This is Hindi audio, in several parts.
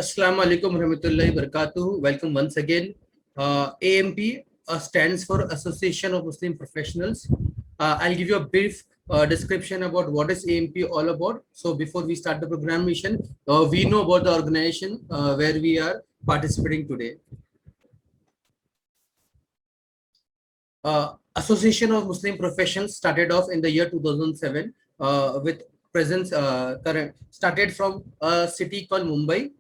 Assalamu alaikum warahmatullahi wabarakatuh. Welcome once again. AMP stands for Association of Muslim Professionals. I'll give you a brief description about what is AMP all about. So before we start the program mission, we know about the organization where we are participating today. Association of Muslim Professionals started off in the year 2007 with presence current started from a city called Mumbai.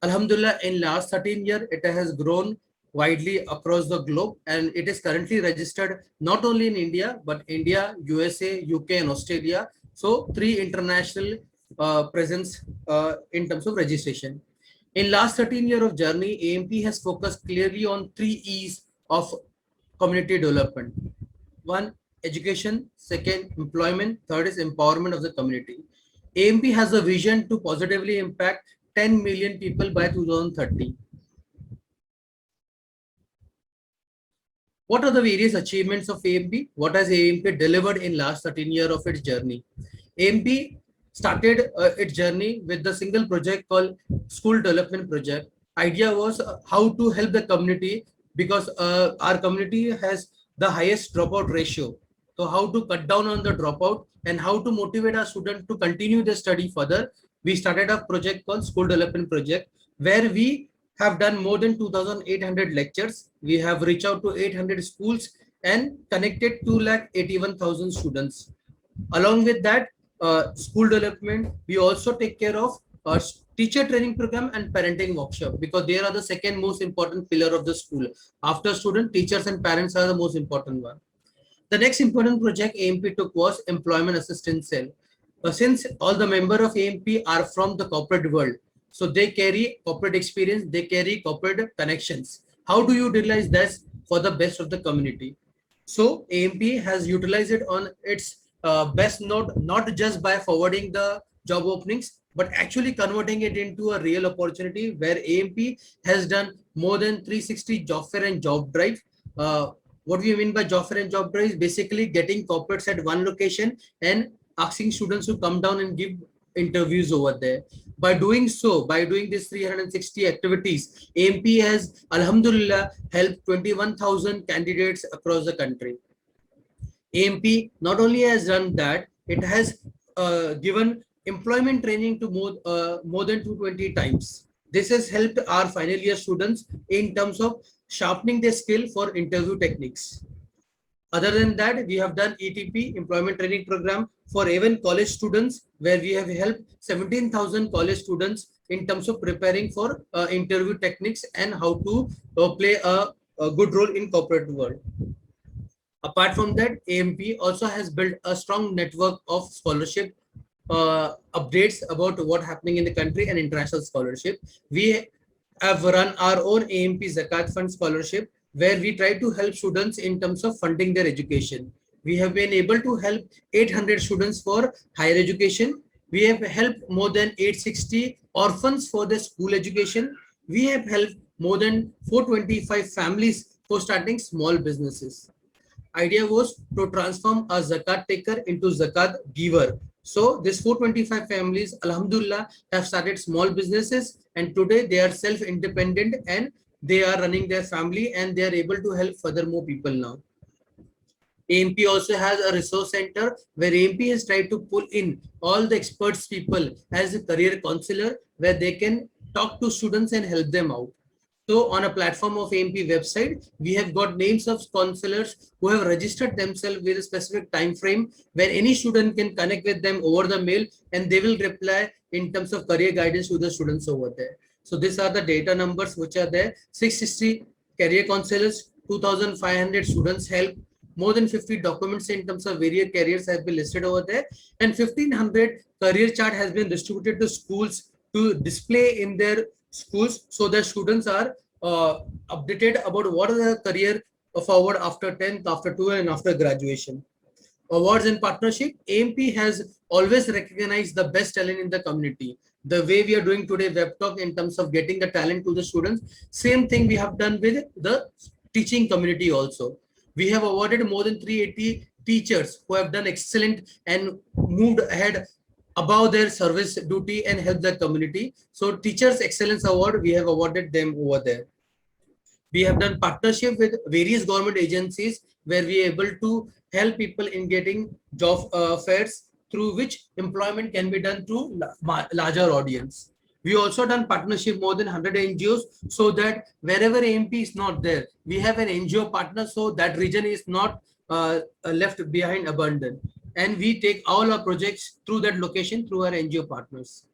Alhamdulillah, in last 13 years, it has grown widely across the globe, and it is currently registered not only in India, but India, USA, UK, and Australia. So three international presence in terms of registration. In last 13 years of journey, AMP has focused clearly on three E's of community development. One, education. Second, employment. Third is empowerment of the community. AMP has a vision to positively impact 10 million people by 2030. What are the various achievements of AMP? What has AMP delivered in last 13 years of its journey? AMP started its journey with the single project called School Development Project. Idea was how to help the community because our community has the highest dropout ratio. So how to cut down on the dropout and how to motivate our students to continue their study further. We started a project called School Development Project where we have done more than 2,800 lectures. We have reached out to 800 schools and connected 2,81,000 students. Along with that, school development, we also take care of teacher training program and parenting workshop because they are the second most important pillar of the school. After student, teachers and parents are the most important one. The next important project AMP took was Employment Assistance Cell. Since all the members of AMP are from the corporate world, so they carry corporate experience, they carry corporate connections. How do you utilize this for the best of the community? So AMP has utilized it on its best note, not just by forwarding the job openings, but actually converting it into a real opportunity where AMP has done more than 360 job fair and job drive. What we mean by job fair and job drive is basically getting corporates at one location and asking students to come down and give interviews over there. By doing so, by doing these 360 activities, AMP has, Alhamdulillah, helped 21,000 candidates across the country. AMP not only has done that, it has given employment training to more than 220 times. This has helped our final year students in terms of sharpening their skill for interview techniques. Other than that, we have done ETP, Employment Training Program, for even college students, where we have helped 17,000 college students in terms of preparing for interview techniques and how to play a good role in corporate world. Apart from that, AMP also has built a strong network of scholarship updates about what happening in the country and international scholarship. We have run our own AMP Zakat Fund scholarship where we try to help students in terms of funding their education. We have been able to help 800 students for higher education. We have helped more than 860 orphans for their school education. We have helped more than 425 families for starting small businesses. Idea was to transform a zakat taker into zakat giver. So this 425 families, Alhamdulillah, have started small businesses and today they are self-independent and they are running their family and they are able to help further more people now. AMP also has a resource center where AMP has tried to pull in all the experts people as a career counselor where they can talk to students and help them out. So on a platform of AMP website, we have got names of counselors who have registered themselves with a specific time frame where any student can connect with them over the mail and they will reply in terms of career guidance to the students over there. So these are the data numbers which are there. 660 career counselors, 2,500 students help, more than 50 documents in terms of various careers have been listed over there, and 1,500 career chart has been distributed to schools to display in their schools so that students are updated about what is the career forward after 10th, after 12th, and after graduation. Awards and partnership, AMP has always recognized the best talent in the community. The way we are doing today web talk in terms of getting the talent to the students, same thing we have done with the teaching community also. We have awarded more than 380 teachers who have done excellent and moved ahead above their service duty and help the community. So Teachers Excellence Award, we have awarded them over there. We have done partnership with various government agencies where we are able to help people in getting job fairs through which employment can be done through larger audience. We also done partnership more than 100 NGOs so that wherever AMP is not there, we have an NGO partner so that region is not left behind abandoned. And we take all our projects through that location through our NGO partners.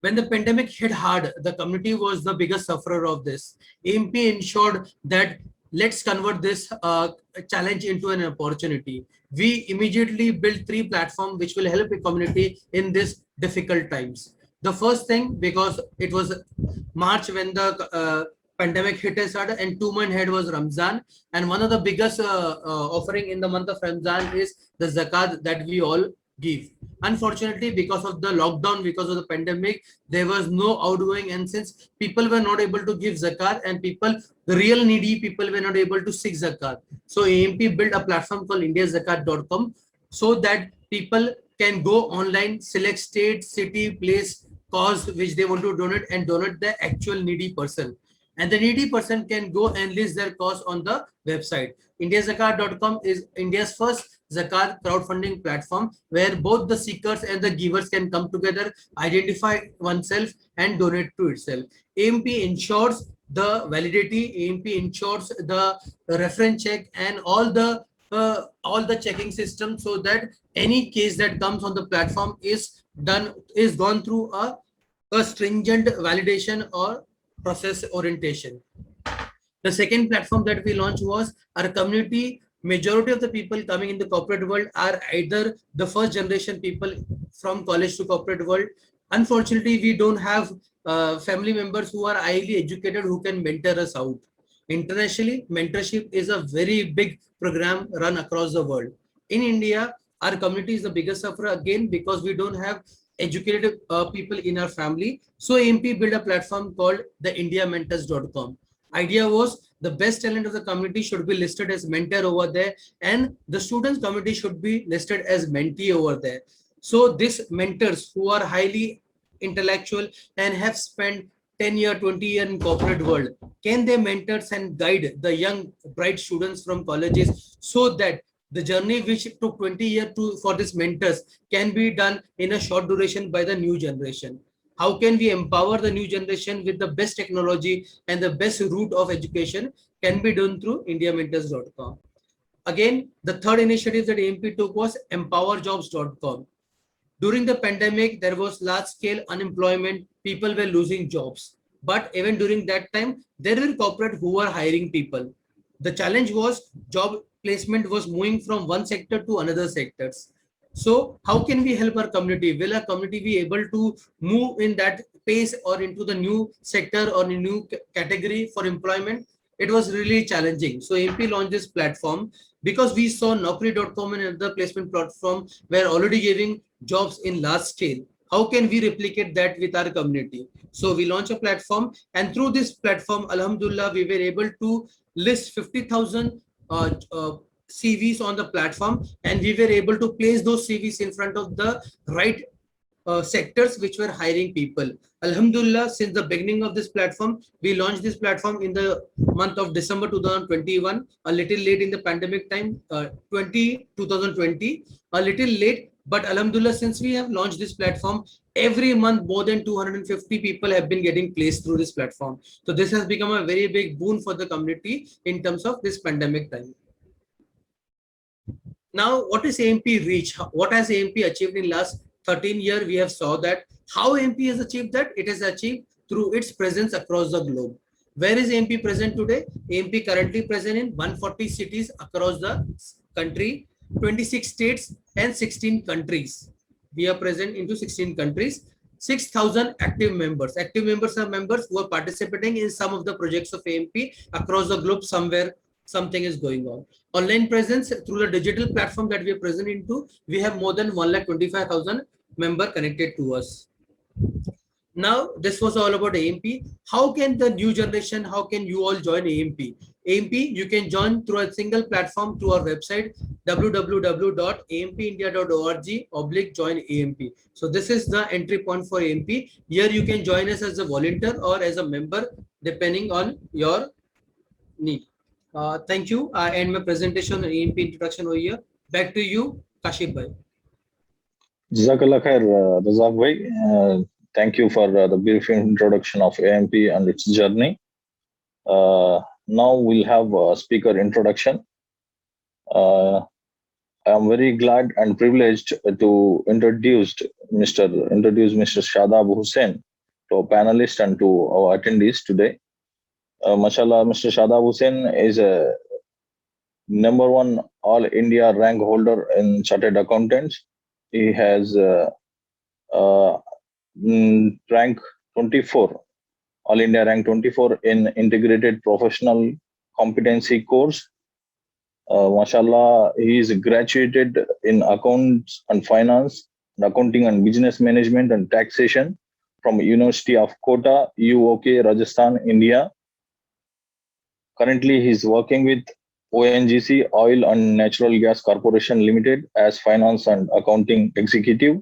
When the pandemic hit hard, the community was the biggest sufferer of this. AMP ensured that let's convert this challenge into an opportunity. We immediately built 3 platforms which will help the community in this difficult times. The first thing, because it was March when the pandemic hit us hard, and 2 months ahead was Ramzan, and one of the biggest offering in the month of Ramzan is the zakat that we all give. Unfortunately, because of the lockdown, because of the pandemic, there was no outgoing, and since people were not able to give zakat and the real needy people were not able to seek zakat, so AMP built a platform called indiazakat.com so that people can go online, select state, city, place, cause which they want to donate, and donate the actual needy person. And the needy person can go and list their cause on the website. indiazakat.com is India's first zakat crowdfunding platform where both the seekers and the givers can come together, identify oneself and donate to itself. AMP ensures the validity, AMP ensures the reference check and all the checking system so that any case that comes on the platform is gone through a stringent validation or process orientation. The second platform that we launched was our community. Majority of the people coming in the corporate world are either the first generation people from college to corporate world. Unfortunately, we don't have family members who are highly educated who can mentor us out. Internationally, mentorship is a very big program run across the world. In India, our community is the biggest sufferer again because we don't have educated people in our family. So AMP built a platform called the indiamentors.com. Idea was the best talent of the community should be listed as mentor over there, and the students community should be listed as mentee over there. So these mentors who are highly intellectual and have spent 10 year 20 year in corporate world, can they mentors and guide the young bright students from colleges so that the journey which took 20 years for these mentors can be done in a short duration by the new generation. How can we empower the new generation with the best technology and the best route of education can be done through indiamentors.com. Again, the third initiative that AMP took was empowerjobs.com. During the pandemic, there was large scale unemployment. People were losing jobs. But even during that time, there were corporate who were hiring people. The challenge was job placement was moving from one sector to another sectors. So how can we help our community? Will our community be able to move in that pace or into the new sector or a new category for employment? It was really challenging. So AMP launched this platform because we saw Naukri.com and other placement platform were already giving jobs in large scale. How can we replicate that with our community? So we launched a platform, and through this platform, Alhamdulillah, we were able to list 50,000 CVs on the platform, and we were able to place those CVs in front of the right sectors which were hiring people. Alhamdulillah, since the beginning of this platform, we launched this platform in the month of December 2021, a little late in the pandemic time, 2020, a little late. But Alhamdulillah, since we have launched this platform, every month more than 250 people have been getting placed through this platform. So this has become a very big boon for the community in terms of this pandemic time. Now, what is AMP reach? What has AMP achieved in last 13 years? We have saw that how AMP has achieved that. It has achieved through its presence across the globe. Where is AMP present today? AMP currently present in 140 cities across the country, 26 states and 16 countries. We are present into 16 countries. 6,000 active members. Active members are members who are participating in some of the projects of AMP across the globe. Somewhere something is going on. Online presence through the digital platform that we are present into, we have more than 1,25,000 members connected to us. Now, this was all about AMP. How can the new generation, how can you all join AMP? AMP, you can join through a single platform through our website, www.ampindia.org/join AMP. So this is the entry point for AMP. Here you can join us as a volunteer or as a member, depending on your need. Thank you. I end my presentation on AMP introduction over here. Back to you, Kashif Bhai. Jazakallah khair, Razak bhai. Thank you for the brief introduction of AMP and its journey. Now we'll have a speaker introduction. I am very glad and privileged to introduce Mr. Shadab Hussain to our panelists and to our attendees today. Mashallah, Mr. Shadab Hussain is a #1 All India rank holder in Chartered Accountants. He has rank 24, All India rank 24 in Integrated Professional Competency course. Mashallah, he is graduated in Accounts and Finance, Accounting and Business Management and Taxation from University of Kota, UOK, Rajasthan, India. Currently, he is working with ONGC, Oil and Natural Gas Corporation Limited, as Finance and Accounting Executive.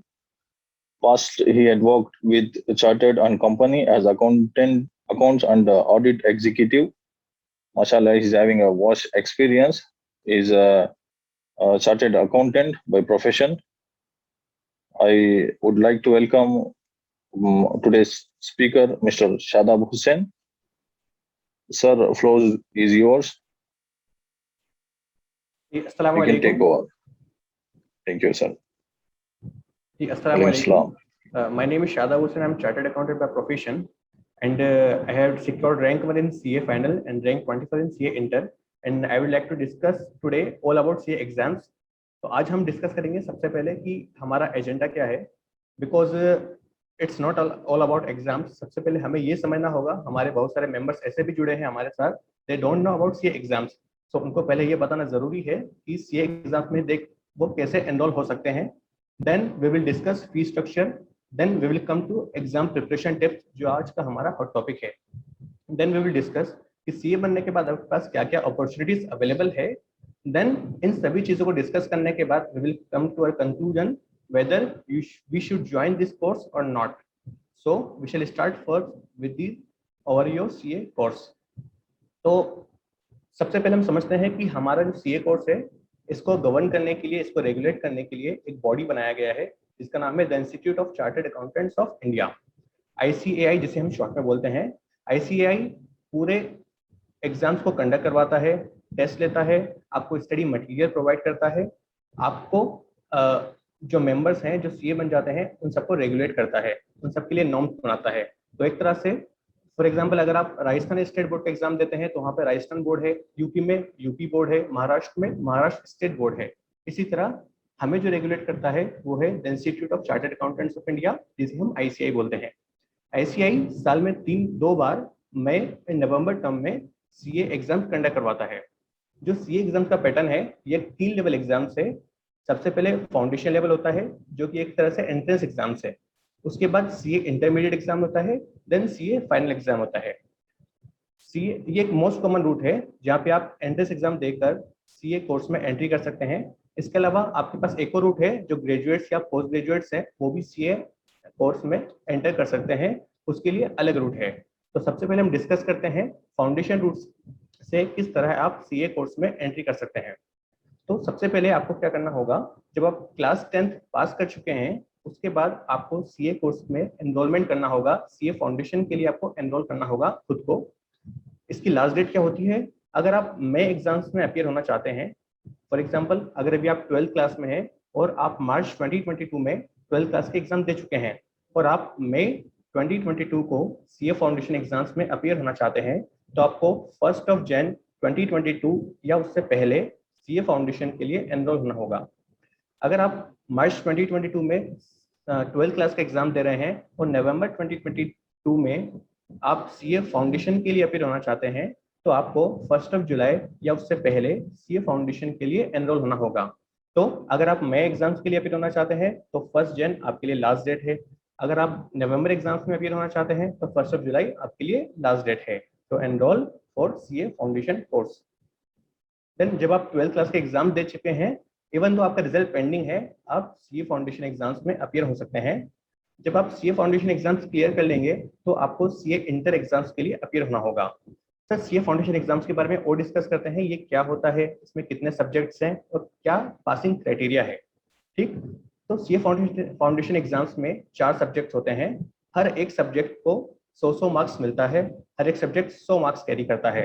Past, he had worked with Chartered and Company as Accounts and Audit Executive. Mashallah, he's having a vast experience. Is a Chartered Accountant by profession. I would like to welcome today's speaker, Mr. Shadab Hussain. Sir, the floor is yours. Assalamu You can take alaikum. over. Thank you, sir. Assalamu alaikum. My name is Shadab Hussain. I'm Chartered Accountant by profession, and I have secured rank 1 in CA Final and rank 24 in CA Inter. And I would like to discuss today all about CA exams. तो आज हम डिस्कस करेंगे सबसे पहले कि हमारा एजेंडा क्या है, because it's not all about exams. सबसे पहले हमें ये समझना होगा, हमारे बहुत सारे मेंबर्स ऐसे भी जुड़े हैं हमारे साथ, they don't know about CA exams. So उनको पहले ये बताना जरूरी है कि सीए एग्जाम्स में वो कैसे एनरोल हो सकते हैं. Then we will discuss fee structure. Then we will come to exam preparation tips, जो आज का हमारा हॉट टॉपिक है. देन वी विल डिस्कस कि सीए बनने के बाद आपके पास क्या क्या अपॉर्चुनिटीज अवेलेबल है. देन इन सभी चीजों को डिस्कस करने के बाद we will come to a conclusion whether we should join this course or not. So we shall start first with the overview of CA course. तो सबसे पहले हम समझते हैं कि हमारा जो CA कोर्स है, इसको गवर्न करने के लिए, इसको रेगुलेट करने के लिए एक बॉडी बनाया गया है जिसका नाम है the institute of chartered accountants of India, ICAI, जिसे हम शॉर्ट में बोलते हैं. ICAI पूरे एग्जाम्स को कंडक्ट करवाता है, टेस्ट लेता है, आपको स्टडी मटेरियल प्रोवाइड करता है, आपको जो मेंबर्स हैं जो सीए बन जाते हैं उन सबको रेगुलेट करता है, उन सबके लिए नॉर्म्स बनाता है. तो एक तरह से फॉर एग्जांपल अगर आप राजस्थान स्टेट बोर्ड का एग्जाम देते हैं तो वहाँ पे राजस्थान बोर्ड है, यूपी में यूपी बोर्ड है, महाराष्ट्र में महाराष्ट्र स्टेट बोर्ड है. इसी तरह हमें जो रेगुलेट करता है वो है the institute of chartered accountants of India, जिसे हम ICAI बोलते हैं. ICAI साल में 2 बार मई नवंबर टर्म में सीए एग्जाम कंडक्ट करवाता है. जो सीए एग्जाम का पैटर्न है, ये 3 लेवल एग्जाम से. सबसे पहले फाउंडेशन लेवल होता है जो कि एक तरह से एंट्रेंस एग्जाम्स है. उसके बाद सीए इंटरमीडिएट एग्जाम होता है, देन सीए फाइनल एग्जाम होता है. सीए ये एक मोस्ट कॉमन रूट है जहाँ पे आप एंट्रेंस एग्जाम देकर सीए कोर्स में एंट्री कर सकते हैं. इसके अलावा आपके पास एक और रूट है, जो ग्रेजुएट्स या पोस्ट ग्रेजुएट्स हैं वो भी सीए कोर्स में एंटर कर सकते हैं, उसके लिए अलग रूट है. तो सबसे पहले हम डिस्कस करते हैं फाउंडेशन रूट से किस तरह आप सीए कोर्स में एंट्री कर सकते हैं. तो सबसे पहले आपको क्या करना होगा, जब आप क्लास 10th पास कर चुके हैं उसके बाद आपको सीए कोर्स में एनरोलमेंट करना होगा. सीए फाउंडेशन के लिए आपको एनरोल करना होगा खुद को. इसकी लास्ट डेट क्या होती है, अगर आप मई एग्जाम्स में अपियर होना चाहते हैं, फॉर एग्जांपल अगर अभी आप 12th क्लास में हैं और आप मार्च 2022 में 12th क्लास के एग्जाम दे चुके हैं और आप मई 2022 को सीए फाउंडेशन एग्जाम्स में अपियर होना चाहते हैं, तो आपको 1 जनवरी 2022 या उससे पहले सीए फाउंडेशन के लिए एनरोल होना होगा. अगर आप मार्च 2022 में 12th क्लास का एग्जाम दे रहे हैं और नवंबर 2022 में आप सीए फाउंडेशन के लिए अपियर होना चाहते हैं, तो आपको 1 जुलाई या उससे पहले सीए फाउंडेशन के लिए एनरोल होना होगा. तो अगर आप मई एग्जाम्स के लिए अपियर होना चाहते हैं तो 1 जनवरी आपके लिए लास्ट डेट है. अगर आप नवंबर एग्जाम्स में अपियर होना चाहते हैं तो 1 जुलाई आपके लिए लास्ट डेट है तो enrol for CA foundation course. Then जब आप 12th क्लास के एग्जाम दे चुके हैं, इवन तो आपका रिजल्ट पेंडिंग है, आप सीए फाउंडेशन एग्जाम्स में अपियर हो सकते हैं। जब आप सीए फाउंडेशन एग्जाम्स क्लियर कर लेंगे तो आपको सीए इंटर एग्जाम्स के लिए अपियर होना होगा। सर सीए फाउंडेशन एग्जाम्स के बारे में और डिस्कस करते हैं, ये क्या होता है, इसमें कितने सब्जेक्ट्स हैं और क्या पासिंग क्राइटेरिया है। ठीक, तो सीए फाउंडेशन एग्जाम्स में 4 सब्जेक्ट होते हैं। हर एक सब्जेक्ट को 100 मार्क्स मिलता है, हर एक सब्जेक्ट 100 मार्क्स कैरी करता है।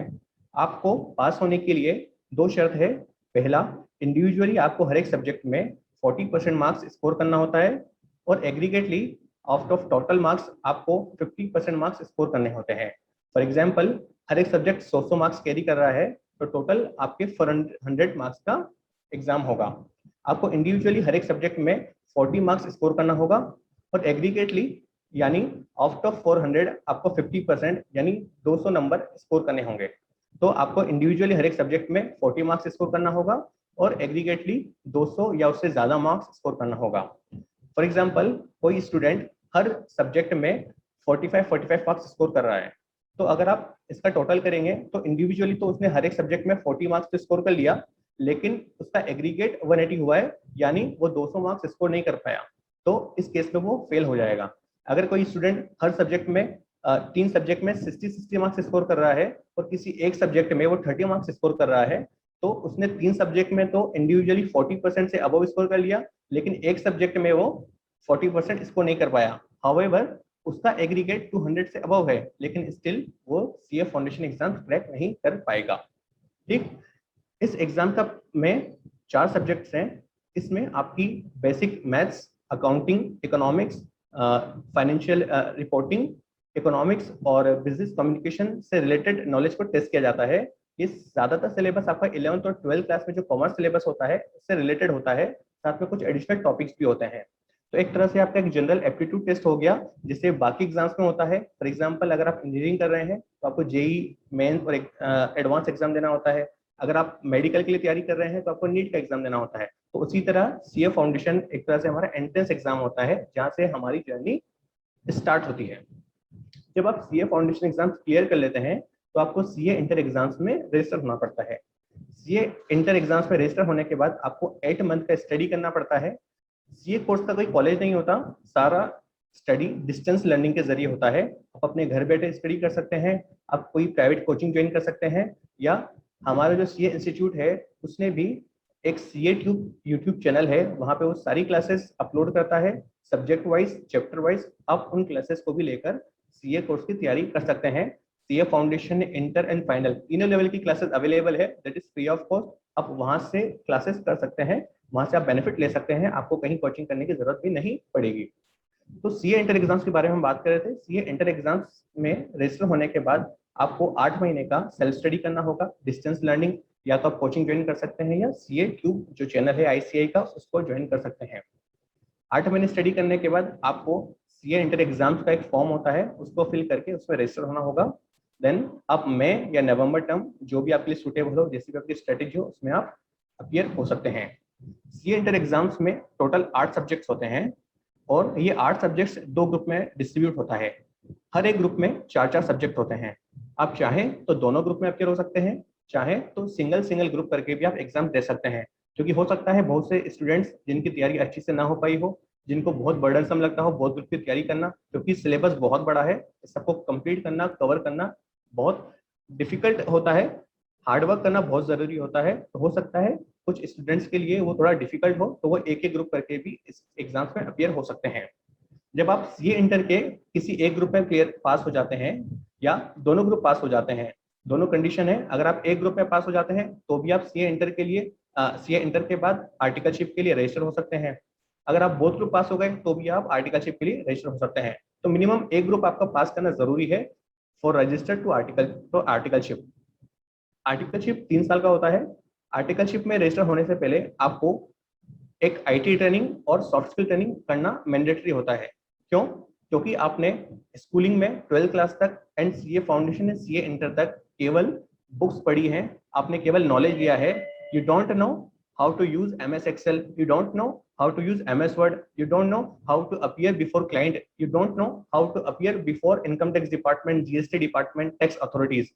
आपको पास होने के लिए 2 शर्त है। पहला, इंडिविजुअली आपको हर एक सब्जेक्ट में 40% मार्क्स स्कोर करना होता है और एग्रीगेटली आउट ऑफ टोटल मार्क्स आपको 50% मार्क्स स्कोर करने होते हैं। फॉर एग्जाम्पल, हर एक सब्जेक्ट 100 मार्क्स कैरी कर रहा है तो टोटल आपके 400 मार्क्स का एग्जाम होगा। आपको इंडिविजुअली हर एक सब्जेक्ट में 40 मार्क्स स्कोर करना होगा और एग्रीगेटली यानी आउट ऑफ 400 आपको 50% यानी 200 नंबर स्कोर करने होंगे। तो आपको इंडिविजुअली हर एक सब्जेक्ट में 40 मार्क्स स्कोर करना होगा और एग्रीगेटली 200 या उससे ज्यादा मार्क्स स्कोर करना होगा। फॉर एग्जाम्पल, कोई स्टूडेंट हर सब्जेक्ट में 45 मार्क्स स्कोर कर रहा है, तो अगर आप इसका टोटल करेंगे तो इंडिविजुअली तो उसने हर एक सब्जेक्ट में 40 मार्क्स तो स्कोर कर लिया, लेकिन उसका एग्रीगेट 180 हुआ है, यानी वो 200 मार्क्स स्कोर नहीं कर पाया, तो इस केस में वो फेल हो जाएगा। अगर कोई स्टूडेंट हर सब्जेक्ट में 3 सब्जेक्ट में 60 मार्क्स स्कोर कर रहा है और किसी एक सब्जेक्ट में वो 30 मार्क्स स्कोर कर रहा है, तो उसने 3 सब्जेक्ट में तो इंडिविजुअली 40% से अबव स्कोर कर लिया, लेकिन एक सब्जेक्ट में वो 40% स्कोर नहीं कर पाया। हाउएवर उसका एग्रीगेट 200 से अबव है, लेकिन स्टिल वो सीए फाउंडेशन एग्जाम क्रैक नहीं कर पाएगा। ठीक, इस एग्जाम का में 4 सब्जेक्ट्स हैं। इसमें आपकी basic maths, accounting, economics, financial reporting, economics और बिजनेस कम्युनिकेशन से रिलेटेड नॉलेज को टेस्ट किया जाता है। ये ज्यादातर सिलेबस आपका 11th और 12th क्लास में जो कॉमर्स सिलेबस होता है उससे रिलेटेड होता है, साथ में कुछ एडिशनल टॉपिक्स भी होते हैं। तो एक तरह से आपका एक जनरल एप्टीट्यूड टेस्ट हो गया, जिससे बाकी एग्जाम्स में होता है। फॉर एग्जाम्पल, अगर आप इंजीनियरिंग कर रहे हैं तो आपको जेई मेंस और एक एडवांस एग्जाम देना होता है। अगर आप मेडिकल के लिए तैयारी कर रहे हैं तो आपको नीट का एग्जाम देना होता है। तो उसी तरह सीए फाउंडेशन एक तरह से हमारा एंट्रेंस एग्जाम होता है, जहाँ से हमारी जर्नी स्टार्ट होती है। जब आप सीए फाउंडेशन एग्जाम क्लियर कर लेते हैं तो आपको सीए इंटर एग्जाम्स में रजिस्टर होना पड़ता है। सीए इंटर एग्जाम्स में रजिस्टर होने के बाद आपको 8 मंथ का स्टडी करना पड़ता है। सीए कोर्स का कोई कॉलेज नहीं होता, सारा स्टडी डिस्टेंस लर्निंग के जरिए होता है। आप अपने घर बैठे स्टडी कर सकते हैं, आप कोई प्राइवेट कोचिंग ज्वाइन कर सकते हैं, या हमारा जो सीए इंस्टीट्यूट है उसने भी एक सीए ट्यूब यूट्यूब चैनल है, वहाँ पे वो सारी क्लासेस अपलोड करता है सब्जेक्ट वाइज, चैप्टर वाइज। आप उन क्लासेस को भी लेकर सीए कोर्स की तैयारी कर सकते हैं। CA foundation, inter and final तीनों लेवल की क्लासेस अवेलेबल है, that is free of cost. आप वहां से क्लासेस कर सकते हैं, वहां से आप बेनिफिट ले सकते हैं, आपको कहीं कोचिंग करने की जरूरत भी नहीं पड़ेगी। तो सीए इंटर एग्जाम्स के बारे में हम बात कर रहे थे। सीए इंटर एग्जाम्स में रजिस्टर होने के बाद आपको 8 महीने का सेल्फ स्टडी करना होगा, डिस्टेंस लर्निंग, या तो आप कोचिंग ज्वाइन कर सकते हैं या सीए ट्यूब जो चैनल है आईसीआई का उसको ज्वाइन कर सकते हैं। 8 महीने स्टडी करने के बाद आपको सीए इंटर एग्जाम्स का एक फॉर्म होता है, उसको फिल करके उसमें रजिस्टर होना होगा। देन आप मई या नवंबर टर्म जो भी आपके लिए सुटेबल हो, जैसी भी आपकी स्ट्रेटेजी हो, उसमें आप अपीयर हो सकते हैं। सीए इंटर एग्जाम्स में टोटल 8 सब्जेक्ट्स होते हैं और ये 8 सब्जेक्ट्स 2 ग्रुप में डिस्ट्रीब्यूट होता है। हर एक ग्रुप में 4-4 सब्जेक्ट होते हैं। आप चाहें तो दोनों ग्रुप में अपीयर हो सकते हैं, चाहे तो सिंगल ग्रुप करके भी आप एग्जाम दे सकते हैं, क्योंकि हो सकता है बहुत से स्टूडेंट्स जिनकी तैयारी अच्छी से ना हो पाई हो, जिनको बहुत बर्डनसम लगता हो बहुत ग्रुप की तैयारी करना, क्योंकि सिलेबस बहुत बड़ा है, सबको कंप्लीट करना, कवर करना बहुत डिफिकल्ट होता है, हार्डवर्क करना बहुत जरूरी होता है। तो हो सकता है कुछ स्टूडेंट्स के लिए वो थोड़ा डिफिकल्ट हो, तो वो एक ग्रुप करके भी इस एग्जाम्स में अपीयर हो सकते हैं। जब आप सीए इंटर के किसी एक ग्रुप में क्लियर पास हो जाते हैं या दोनों ग्रुप पास हो जाते हैं, दोनों कंडीशन है। अगर आप एक ग्रुप में पास हो जाते हैं तो भी आप सीए इंटर के लिए सीए इंटर के बाद आर्टिकलशिप के लिए रजिस्टर हो सकते हैं। अगर आप बोथ ग्रुप पास हो गए तो भी आप आर्टिकलशिप के लिए रजिस्टर हो सकते हैं। तो मिनिमम एक ग्रुप आपका पास करना जरूरी है for register to articleship. Articleship 3 साल का होता है। आर्टिकलशिप में रजिस्टर होने से पहले आपको एक आईटी ट्रेनिंग और सॉफ्ट स्किल ट्रेनिंग करना मैंडेटरी होता है। क्यों? क्योंकि आपने स्कूलिंग में 12th क्लास तक and CA foundation and CA inter तक केवल बुक्स पढ़ी हैं, आपने केवल नॉलेज लिया है। You don't know how to use MS Excel, you don't know how to use MS Word, you don't know how to appear before client, you don't know how to appear before income tax department, GST department, tax authorities.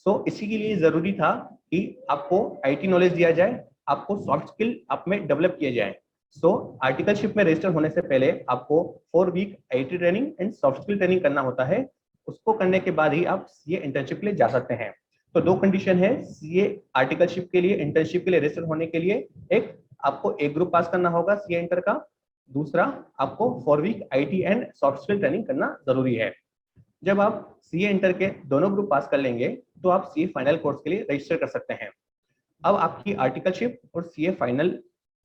So इसी के लिए जरूरी था कि आपको IT नॉलेज दिया जाए, आपको सॉफ्ट स्किल आप में डेवलप किया जाए. सो आर्टिकलशिप में रजिस्टर होने से पहले आपको 4 week IT training and soft skill training करना होता है. उसको करने के बाद ही आप CA इंटर्नशिप के लिए जा सकते हैं. तो 2 कंडीशन है CA आर्टिकलशिप के लिए, इंटर्नशिप के लिए रजिस्टर होने के लिए. एक, आपको एक ग्रुप पास करना होगा CA इंटर का. दूसरा, आपको 4 week IT and soft skill training करना जरूरी है. जब आप CA इंटर के दोनों ग्रुप पास कर लेंगे तो आप CA फाइनल कोर्स के लिए रजिस्टर कर सकते हैं. अब आपकी आर्टिकलशिप और CA फाइनल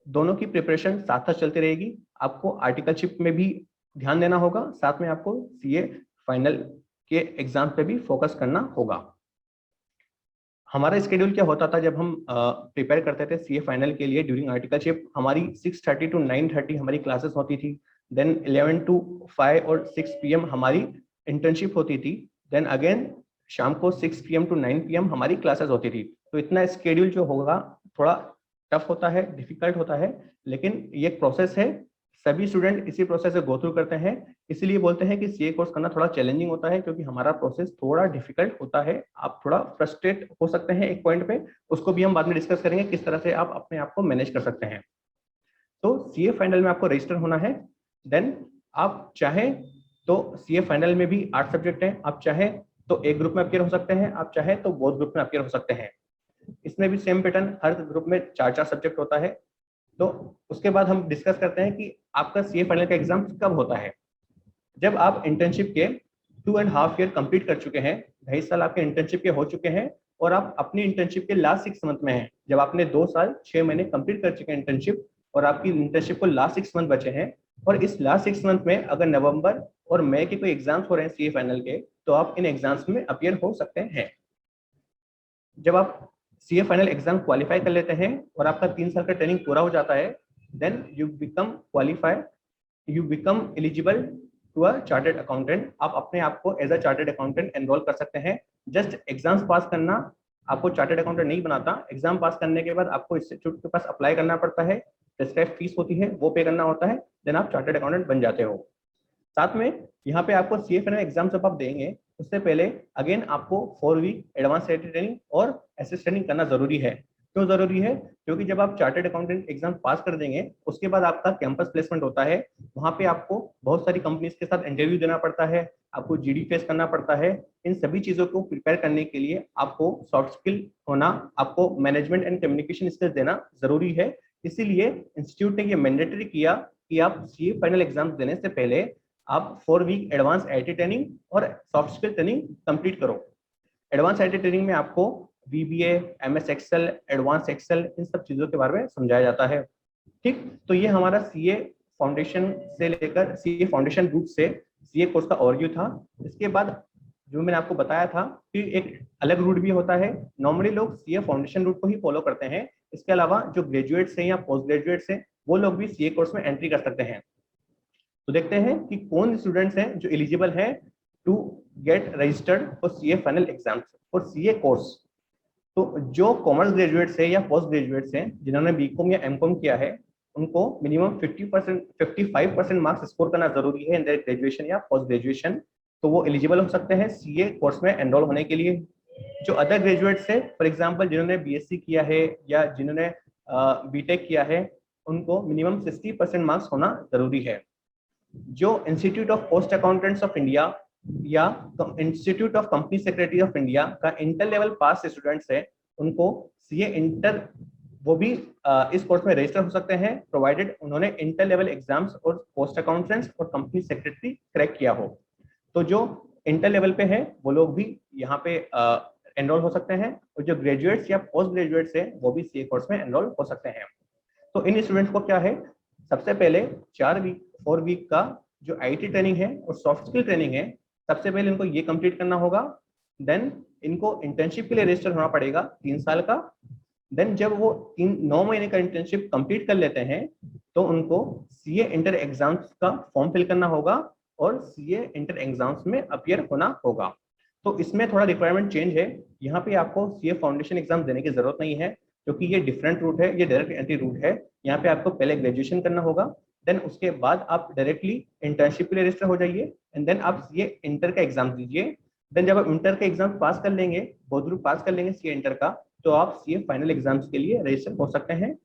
दोनों की प्रिपरेशन साथ साथ चलती रहेगी. आपको आर्टिकलशिप में भी ध्यान देना होगा, साथ में आपको CA फाइनल के एग्जाम पे भी फोकस करना होगा. हमारा स्केड्यूल क्या होता था जब हम प्रिपेयर करते थे CA फाइनल के लिए ड्यूरिंग आर्टिकलशिप? हमारी 6:30 to 9:30 हमारी क्लासेस होती थी. देन 11 to 5 और 6 PM हमारी इंटर्नशिप होती थी. देन अगेन शाम को 6 PM to 9 PM हमारी क्लासेस होती थी. तो इतना स्केड्यूल जो होगा थोड़ा टफ होता है, डिफिकल्ट होता है, लेकिन ये एक प्रोसेस है. सभी स्टूडेंट इसी प्रोसेस से गो थ्रू करते हैं. इसलिए बोलते हैं कि CA कोर्स करना थोड़ा चैलेंजिंग होता है, क्योंकि हमारा प्रोसेस थोड़ा डिफिकल्ट होता है. आप थोड़ा फ्रस्ट्रेट हो सकते हैं एक पॉइंट पे, उसको भी हम बाद में डिस्कस करेंगे किस तरह से आप अपने आप को मैनेज कर सकते हैं. तो CA फाइनल में आपको रजिस्टर होना है. देन आप चाहें तो CA फाइनल में भी 8 सब्जेक्ट हैं. आप चाहें तो एक ग्रुप में अपीयर हो सकते हैं, आप चाहें तो बोथ ग्रुप में अपीयर हो सकते हैं. इसमें भी सेम पैटर्न, हर ग्रुप में 4-4 सब्जेक्ट होता है. तो उसके बाद हम डिस्कस करते हैं कि आपका CA फाइनल का एग्जाम कब होता है. जब आप इंटर्नशिप के 2.5 ईयर कंप्लीट कर चुके हैं, 2.5 साल आपके इंटर्नशिप के हो चुके हैं, और आप अपनी इंटर्नशिप के लास्ट 6 मंथ में हैं. जब आपने 2 साल 6 महीने कंप्लीट कर चुके हैं इंटर्नशिप, और आपकी इंटर्नशिप को लास्ट 6 मंथ बचे हैं, और इस लास्ट 6 मंथ में अगर नवंबर और मई के कोई एग्जाम्स हो रहे हैं CA फाइनल के, तो आप इन एग्जाम्स में अपीयर हो सकते हैं. जब आप CA फाइनल एग्जाम क्वालिफाई कर लेते हैं और आपका 3 साल का ट्रेनिंग पूरा हो जाता है, then you become qualified, you become eligible to a chartered accountant. आप अपने आप को as a chartered accountant enrol कर सकते हैं. जस्ट एग्जाम्स पास करना आपको चार्टर्ड अकाउंटेंट नहीं बनाता. एग्जाम पास करने के बाद आपको इंस्टीट्यूट के पास अप्लाई करना पड़ता है, प्रिस्क्राइब फीस होती है, वो पे करना होता है, देन आप चार्टर्ड अकाउंटेंट बन जाते हो. साथ में यहाँ पे आपको CA फाइनल एग्जाम जब आप देंगे, उससे पहले अगेन आपको 4 वीक एडवांस ट्रेनिंग और एसएस ट्रेनिंग करना जरूरी है. क्यों जरूरी है? क्योंकि जब आप चार्टर्ड अकाउंटेंट एग्जाम पास कर देंगे, उसके बाद आपका कैंपस प्लेसमेंट होता है. वहां पे आपको बहुत सारी कंपनीज के साथ इंटरव्यू देना पड़ता है, आपको GD फेस करना पड़ता है. इन सभी चीजों को प्रिपेयर करने के लिए आपको सॉफ्ट स्किल होना, आपको मैनेजमेंट एंड कम्युनिकेशन स्किल्स देना जरूरी है. इसीलिए इंस्टीट्यूट ने ये मैंडेटरी किया कि आप CA फाइनल एग्जाम देने से पहले आप 4 वीक एडवांस IT ट्रेनिंग और सॉफ्ट स्किल ट्रेनिंग कंप्लीट करो. एडवांस IT ट्रेनिंग में आपको VBA, MS Excel, advance excel, इन सब चीजों के बारे में समझाया जाता है. ठीक, तो ये हमारा CA फाउंडेशन से लेकर CA फाउंडेशन रूट से CA कोर्स का ओवरव्यू था. इसके बाद जो मैंने आपको बताया था कि एक अलग रूट भी होता है. नॉर्मली लोग CA फाउंडेशन रूट को ही फॉलो करते हैं. इसके अलावा जो ग्रेजुएट्स हैं या पोस्ट ग्रेजुएट्स हैं, वो लोग भी CA कोर्स में एंट्री कर सकते हैं. तो देखते हैं कि कौन स्टूडेंट्स हैं जो एलिजिबल हैं to get registered for CA final exams for CA course. तो जो कॉमर्स ग्रेजुएट्स हैं या पोस्ट ग्रेजुएट्स हैं, जिन्होंने BCom या MCom किया है, उनको मिनिमम 55% मार्क्स स्कोर करना जरूरी है इन देयर ग्रेजुएशन या पोस्ट ग्रेजुएशन. तो वो एलिजिबल हो सकते हैं CA कोर्स में एनरोल होने के लिए. जो अदर ग्रेजुएट्स है, फॉर एग्जांपल जिन्होंने BSc किया है या जिन्होंने BTech किया है, उनको मिनिमम 60% मार्क्स होना जरूरी है. जो institute of post accountants of India या institute of company secretary of India का इंटर लेवल पास स्टूडेंट्स है, उनको CA इंटर वो भी इस कोर्स में रजिस्टर हो सकते हैं, प्रोवाइडेड उन्होंने इंटर लेवल एग्जाम्स और पोस्ट अकाउंटेंट्स और कंपनी सेक्रेटरी क्रैक किया हो. तो जो इंटर लेवल पे है वो लोग भी यहाँ पे एनरोल हो सकते हैं, और जो ग्रेजुएट्स या पोस्ट ग्रेजुएट्स है वो भी CA कोर्स में एनरोल हो सकते हैं. तो इन स्टूडेंट्स को क्या है, सबसे पहले 4 वीक का जो IT ट्रेनिंग है और सॉफ्ट स्किल ट्रेनिंग है, सबसे पहले इनको ये कंप्लीट करना होगा. देन इनको इंटर्नशिप के लिए रजिस्टर होना पड़ेगा 3 साल का. देन जब वो 9 महीने का इंटर्नशिप कंप्लीट कर लेते हैं, तो उनको CA इंटर एग्जाम्स का फॉर्म फिल करना होगा और CA इंटर एग्जाम्स में अपीयर होना होगा. तो इसमें थोड़ा रिक्वायरमेंट चेंज है. यहाँ पे आपको CA फाउंडेशन एग्जाम देने की जरूरत नहीं है. क्योंकि ये डिफरेंट रूट है, ये डायरेक्ट एंट्री रूट है। यहाँ पे आपको पहले ग्रेजुएशन करना होगा, देन उसके बाद आप डायरेक्टली इंटर्नशिप के लिए रजिस्टर हो जाइए, एंड देन आप ये इंटर का एग्जाम दीजिए। देन जब आप इंटर का एग्जाम पास कर लेंगे, बोथ ग्रुप पास कर लेंगे सीए इंटर का, तो आप सीए फाइनल एग्जाम्स के लिए रजिस्टर हो सकते हैं।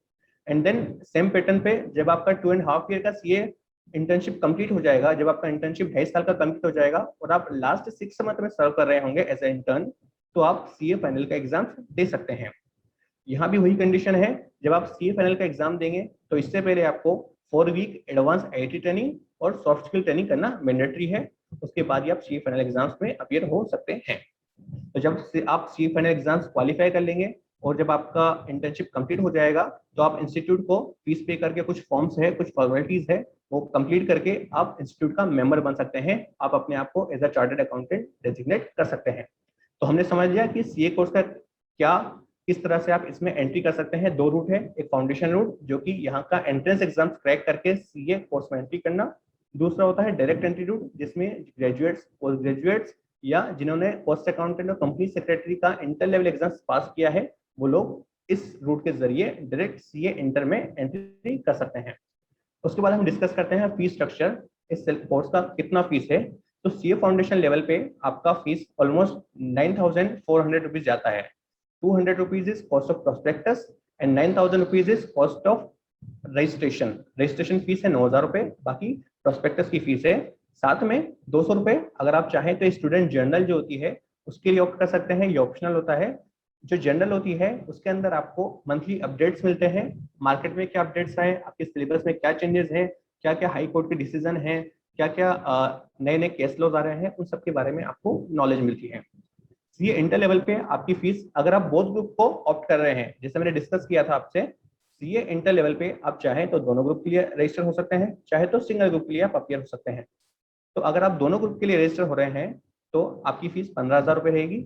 एंड देन सेम पैटर्न पे जब आपका 2.5 ईयर का सीए इंटर्नशिप कंप्लीट हो जाएगा, जब आपका इंटर्नशिप 2.5 साल का कंप्लीट हो जाएगा और आप लास्ट 6 मंथ में सर्व कर रहे होंगे एज ए इंटर्न, तो आप सीए फाइनल का एग्जाम दे सकते हैं। यहाँ भी वही कंडीशन है, जब आप सीए फाइनल का एग्जाम देंगे तो इससे पहले आपको 4 वीक एडवांस आईआईटी ट्रेनिंग और सॉफ्ट स्किल ट्रेनिंग करना मैंडेटरी है। उसके बाद ही आप सीए फाइनल एग्जाम्स में अपीयर हो सकते हैं। तो जब आप सीए फाइनल एग्जाम्स क्वालिफाई कर लेंगे और जब आपका इंटर्नशिप कंप्लीट हो जाएगा, तो आप इंस्टीट्यूट को फीस पे करके, कुछ फॉर्म्स है, कुछ फॉर्मेलिटीज है, वो कंप्लीट करके आप इंस्टीट्यूट का मेंबर बन सकते हैं। आप अपने आप को as a chartered accountant designate कर सकते हैं। तो हमने समझ लिया कि सीए कोर्स का क्या, किस तरह से आप इसमें एंट्री कर सकते हैं। 2 रूट है, एक फाउंडेशन रूट जो कि यहाँ का एंट्रेंस एग्जाम क्रैक करके सीए कोर्स में एंट्री करना, दूसरा होता है डायरेक्ट एंट्री रूट जिसमें ग्रेजुएट्स, पोस्ट ग्रेजुएट्स या जिन्होंने कॉस्ट अकाउंटेंट और कंपनी सेक्रेटरी का इंटर लेवल एग्जाम पास किया है, वो लोग इस रूट के जरिए डायरेक्ट सीए इंटर में एंट्री कर सकते हैं। उसके बाद हम डिस्कस करते हैं फीस स्ट्रक्चर, इस कोर्स का कितना फीस है। तो सीए फाउंडेशन लेवल पे आपका फीस ऑलमोस्ट 9,400 रुपीज जाता है। 200 rupees is cost of prospectus and 9,000 rupees is cost of registration. Registration fees है 9,000 रुपए, बाकी प्रोस्पेक्टस की फीस है। साथ में 200 रुपए अगर आप चाहें तो स्टूडेंट जर्नल जो होती है उसके लिए ऑप्ट कर सकते हैं, ये ऑप्शनल होता है। जो जर्नल होती है उसके अंदर आपको मंथली अपडेट्स मिलते हैं, मार्केट में क्या अपडेट्स आए, आपके सिलेबस में क्या चेंजेस हैं, क्या क्या हाई कोर्ट के डिसीजन हैं, क्या क्या नए नए केस लॉज आ रहे हैं, उन सब के बारे में आपको नॉलेज मिलती है। सीए इंटर लेवल पे आपकी फीस, अगर आप बोथ ग्रुप को ऑप्ट कर रहे हैं, जैसे मैंने डिस्कस किया था आपसे, सीए इंटर लेवल पे आप चाहें तो दोनों ग्रुप के लिए रजिस्टर हो सकते हैं, चाहे तो सिंगल ग्रुप के लिए आप अपीयर हो सकते हैं। तो अगर आप दोनों ग्रुप के लिए रजिस्टर हो रहे हैं तो आपकी फीस 15,000 रुपए रहेगी।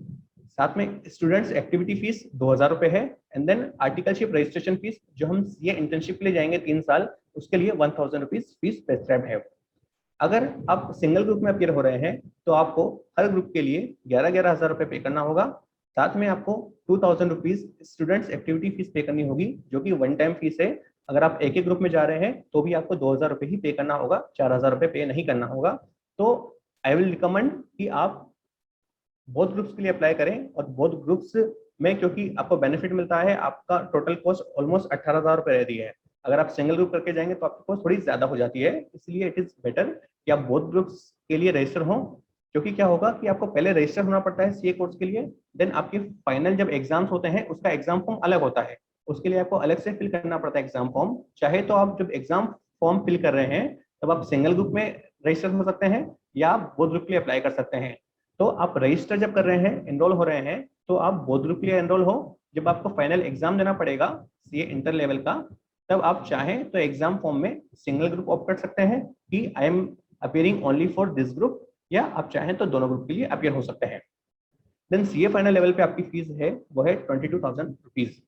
साथ में स्टूडेंट्स एक्टिविटी फीस 2,000 रुपए है, and then articleship registration fees जो हम सीए इंटर्नशिप के लिए जाएंगे 3 साल, उसके लिए 1,000 रुपीज फीस प्रेस्क्राइब है। अगर आप सिंगल ग्रुप में अपीयर हो रहे हैं तो आपको हर ग्रुप के लिए 11,000 रुपए पे करना होगा। साथ में आपको 2,000 रुपीज स्टूडेंट्स एक्टिविटी फीस पे करनी होगी, जो कि वन टाइम फीस है। अगर आप एक ही ग्रुप में जा रहे हैं तो भी आपको 2,000 रुपए ही पे करना होगा, 4,000 रुपए पे नहीं करना होगा। तो आई विल रिकमेंड कि आप बोथ ग्रुप्स के लिए अप्लाई करें, और बोथ ग्रुप्स में क्योंकि आपको बेनिफिट मिलता है, आपका टोटल कॉस्ट ऑलमोस्ट 18,000 रुपए रहती है। अगर आप सिंगल ग्रुप करके जाएंगे तो आपकी कॉस्ट थोड़ी ज्यादा हो जाती है, इसलिए इट इज बेटर कि आप बोथ ग्रुप्स के लिए रजिस्टर हों। क्योंकि क्या होगा कि आपको पहले रजिस्टर होना पड़ता है सीए कोर्स के लिए, देन आपके फाइनल जब एग्जाम्स होते हैं उसका एग्जाम फॉर्म अलग होता है, उसके लिए आपको अलग से फिल करना पड़ता है एग्जाम फॉर्म। चाहे तो आप जब एग्जाम फॉर्म फिल कर रहे हैं तब आप सिंगल ग्रुप में रजिस्टर हो सकते हैं, या आप बोथ ग्रुप के लिए अप्लाई कर सकते हैं। तो आप रजिस्टर जब कर रहे हैं, एनरोल हो रहे हैं, तो आप बोथ ग्रुप के लिए एनरोल हो। जब आपको फाइनल एग्जाम देना पड़ेगा सीए इंटर लेवल का, तब आप चाहें तो एग्जाम फॉर्म में सिंगल ग्रुप ऑप्ट कर सकते हैं कि I am appearing only for this group, या आप चाहें तो दोनों ग्रुप के लिए अपीयर हो सकते हैं। देन सीए फाइनल लेवल पे आपकी फीस है वो है 22,000 रुपीज।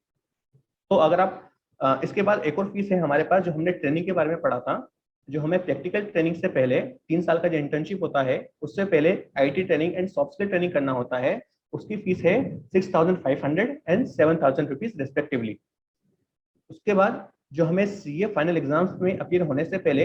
तो अगर आप इसके बाद एक और फीस है हमारे पास, जो हमने ट्रेनिंग के बारे में पढ़ा था, जो हमें प्रैक्टिकल ट्रेनिंग से पहले 3 साल का जो इंटर्नशिप होता है उससे पहले IT training and soft skill training करना होता है, उसकी फीस है 6,500 एंड 7,000 रुपीज रिस्पेक्टिवली। उसके बाद जो हमें सीए फाइनल एग्जाम्स में अपीयर होने से पहले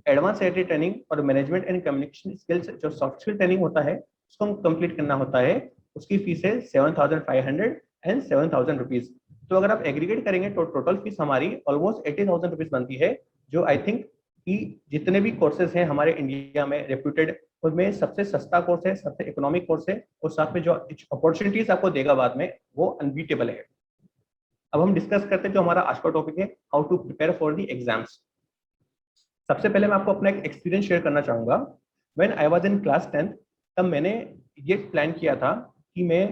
एडवांस आईटी ट्रेनिंग और मैनेजमेंट एंड कम्युनिकेशन स्किल्स जो सॉफ्ट स्किल ट्रेनिंग होता है उसको कंप्लीट करना होता है, उसकी फीस है 7,500 एंड 7,000 रुपीज। तो अगर आप एग्रीगेट करेंगे तो टोटल फीस हमारी ऑलमोस्ट 80,000 रुपीज बनती है, जो आई थिंक कि जितने भी कोर्सेज हैं हमारे इंडिया में रेप्यूटेड, उनमें सबसे सस्ता कोर्स है, सबसे इकोनॉमिक कोर्स है, और साथ में जो अपॉर्चुनिटीज आपको देगा बाद में वो अनबीटेबल है। अब हम डिस्कस करते हैं जो हमारा आज का टॉपिक है, how to prepare for the exams. सबसे पहले मैं आपको अपना एक एक्सपीरियंस शेयर करना चाहूंगा। When I was in class 10th, तब मैंने ये प्लान किया था कि मैं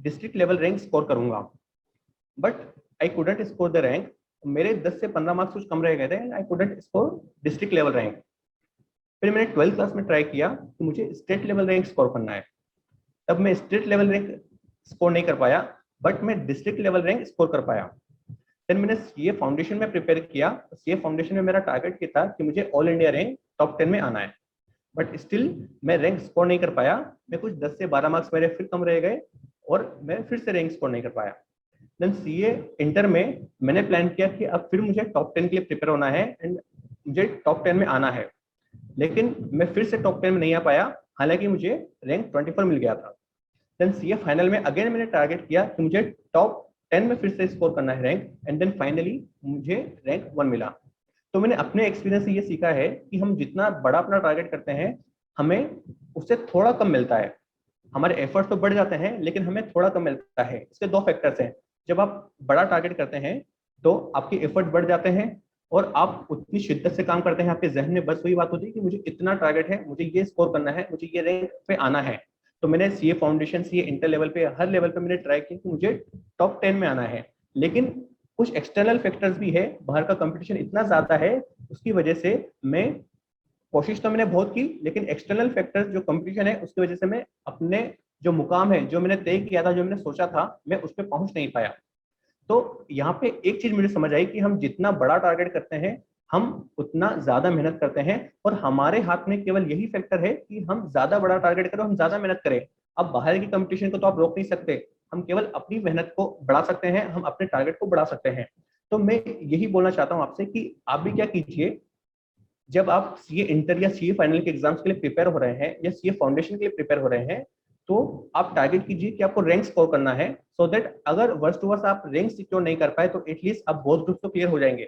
डिस्ट्रिक्ट लेवल रैंक स्कोर करूंगा, but I couldn't score the rank. मेरे 10 से 15 मार्क्स कुछ कम रह गए थे, I couldn't score district level rank. फिर मैंने 12th क्लास में ट्राई किया कि मुझे स्टेट लेवल रैंक स्कोर करना है। तब मैं स्टेट लेवल रैंक स्कोर नहीं कर पाया, बट मैं डिस्ट्रिक्ट लेवल रैंक स्कोर कर पाया। फिर मैंने सीए फाउंडेशन में प्रिपेयर किया। सीए फाउंडेशन में मेरा टारगेट ये था कि मुझे ऑल इंडिया रैंक टॉप 10 में आना है, बट स्टिल मैं रैंक स्कोर नहीं कर पाया। मैं कुछ 10 से 12 मार्क्स मेरे फिर कम रह गए और मैं फिर से रैंक स्कोर नहीं कर पाया। देन सीए इंटर में मैंने प्लान किया कि अब फिर मुझे टॉप 10 के लिए प्रिपेयर होना है एंड मुझे टॉप 10 में आना है, लेकिन मैं फिर से टॉप 10 में नहीं आ पाया, हालांकि मुझे रैंक 24 मिल गया था। देन सीए फाइनल में अगेन मैंने टारगेट किया कि मुझे टॉप 10 में फिर से स्कोर करना है रैंक, एंड देन फाइनली मुझे रैंक 1 मिला। तो मैंने अपने एक्सपीरियंस से ये सीखा है कि हम जितना बड़ा अपना टारगेट करते हैं हमें उससे थोड़ा कम मिलता है। हमारे एफर्ट्स तो बढ़ जाते हैं लेकिन हमें थोड़ा कम मिलता है। इसके दो फैक्टर्स हैं। जब आप बड़ा टारगेट करते हैं तो आपके एफर्ट बढ़ जाते हैं और आप उतनी शिद्दत से काम करते हैं, आपके जहन में बस वही बात होती है कि मुझे इतना टारगेट है, मुझे ये स्कोर करना है, मुझे ये रैंक पे आना है। तो मैंने CA foundation, CA inter level पे, हर लेवल पे मैंने ट्राई किया कि मुझे टॉप 10 में आना है। लेकिन कुछ एक्सटर्नल फैक्टर्स भी है, बाहर का कंपटीशन इतना ज्यादा है, उसकी वजह से मैं कोशिश तो मैंने बहुत की, लेकिन एक्सटर्नल फैक्टर्स जो कंपटीशन है उसकी वजह से मैं अपने जो मुकाम है, जो मैंने तय किया था, जो मैंने सोचा था, मैं उस पर पहुंच नहीं पाया। तो यहाँ पे एक चीज मुझे समझ आई कि हम जितना बड़ा टारगेट करते हैं हम उतना ज्यादा मेहनत करते हैं, और हमारे हाथ में केवल यही फैक्टर है कि हम ज्यादा बड़ा टारगेट करें, हम ज्यादा मेहनत करें। अब बाहर की कंपटीशन को तो आप रोक नहीं सकते, हम केवल अपनी मेहनत को बढ़ा सकते हैं, हम अपने टारगेट को बढ़ा सकते हैं। तो मैं यही बोलना चाहता हूँ आपसे कि आप भी क्या कीजिए, जब आप सीए इंटर या सीए फाइनल के एग्जाम्स के लिए प्रिपेयर हो रहे हैं या सीए फाउंडेशन के लिए प्रिपेयर हो रहे हैं, तो आप टारगेट कीजिए कि आपको रैंक स्कोर करना है, सो दैट अगर वर्स्ट टू वर्स्ट आप रैंक सिक्योर नहीं कर पाए तो एटलीस्ट आप बोथ ग्रुप तो क्लियर हो जाएंगे।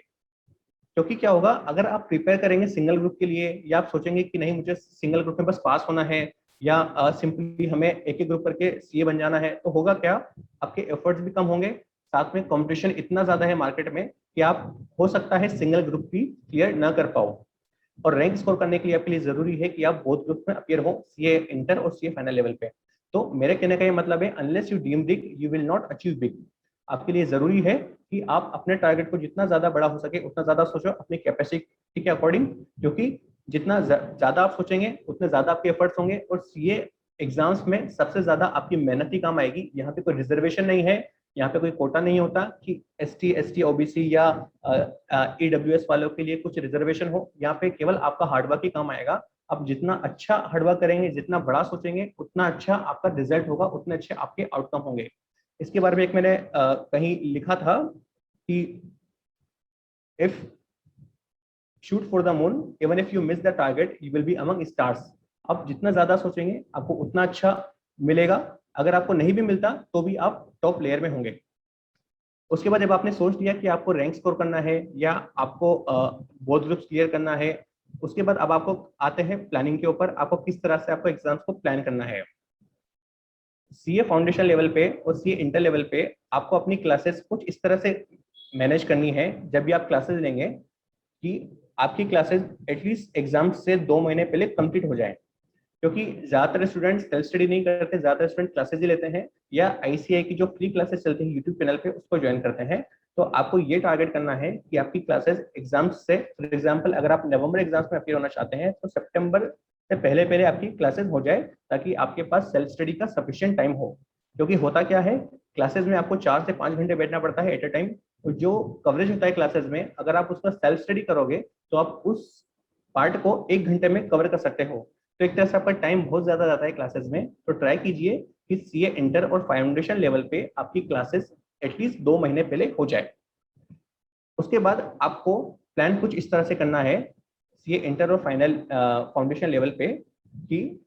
क्योंकि क्या होगा, अगर आप प्रिपेयर करेंगे सिंगल ग्रुप के लिए, या आप सोचेंगे कि नहीं मुझे सिंगल ग्रुप में बस पास होना है, या सिंपली हमें एक एक ग्रुप करके सीए बन जाना है, तो होगा क्या, आपके एफर्ट्स भी कम होंगे, साथ में कंपटीशन इतना ज्यादा है मार्केट में कि आप हो सकता है सिंगल ग्रुप भी क्लियर ना कर पाओ। और रैंक स्कोर करने के लिए आपके लिए जरूरी है कि आप बोथ ग्रुप में अपियर हो, सीए इंटर और सीए फाइनल लेवल पे। तो मेरे कहने का ये मतलब है, unless you dream big you will not achieve big. आपके लिए जरूरी है कि आप अपने टारगेट को जितना ज्यादा बड़ा हो सके उतना ज्यादा सोचो अपनी कैपेसिटी के अकॉर्डिंग, क्योंकि जितना ज्यादा आप सोचेंगे उतने ज्यादा आपके एफर्ट्स होंगे। और सीए एग्जाम्स में सबसे ज्यादा आपकी मेहनत ही काम आएगी। यहाँ पे कोई रिजर्वेशन नहीं है, यहाँ पे कोई कोटा नहीं होता कि एसटी ओबीसी या ईडब्ल्यूएस वालों के लिए कुछ रिजर्वेशन हो। यहाँ पे केवल आपका हार्डवर्क ही काम आएगा। आप जितना अच्छा हार्डवर्क करेंगे, जितना बड़ा सोचेंगे, उतना अच्छा आपका रिजल्ट होगा, उतने अच्छे आपके आउटकम होंगे। इसके बारे में एक मैंने कहीं लिखा था कि if shoot for the moon even if you miss the target you will be among stars. आप जितना ज्यादा सोचेंगे आपको उतना अच्छा मिलेगा। अगर आपको नहीं भी मिलता तो भी आप टॉप लेयर में होंगे। उसके बाद जब आपने सोच लिया कि आपको रैंक स्कोर करना है या आपको बोथ ग्रुप्स क्लियर करना है, उसके बाद अब आपको आते हैं प्लानिंग के ऊपर, आपको किस तरह से आपको एग्जाम्स को प्लान करना है। सीए फाउंडेशन लेवल पे और सीए इंटर लेवल पे आपको अपनी क्लासेस कुछ इस तरह से मैनेज करनी है जब भी आप क्लासेस लेंगे, कि आपकी क्लासेस एटलीस्ट एग्जाम से 2 महीने पहले कंप्लीट हो जाए। क्योंकि ज्यादातर स्टूडेंट्स सेल्फ स्टडी नहीं करते, ज्यादातर स्टूडेंट क्लासेस ही लेते हैं या आईसीआई की जो फ्री क्लासेस चलती है यूट्यूब चैनल पे उसको ज्वाइन करते हैं। तो आपको ये टारगेट करना है कि आपकी क्लासेस एग्जाम्स से, फॉर एग्जांपल अगर आप नवंबर एग्जाम्स में अपियर होना चाहते हैं तो सितंबर से पहले पहले आपकी क्लासेस हो जाए, ताकि आपके पास सेल्फ स्टडी का सफिशिएंट टाइम हो। क्योंकि होता क्या है, क्लासेस में आपको 4 से 5 घंटे बैठना पड़ता है एट अ टाइम। तो जो कवरेज होता है क्लासेस में, अगर आप उसका सेल्फ स्टडी करोगे तो आप उस पार्ट को 1 घंटे में कवर कर सकते हो। तो एक तरह से आपका टाइम बहुत ज्यादा जाता है क्लासेस में। तो ट्राई कीजिए कि सीए इंटर और फाउंडेशन लेवल पे आपकी क्लासेस एटलीस्ट 2 महीने पहले हो जाए। उसके बाद आपको प्लान कुछ इस तरह से करना है सीए इंटर और फाइनल फाउंडेशन लेवल पे, कि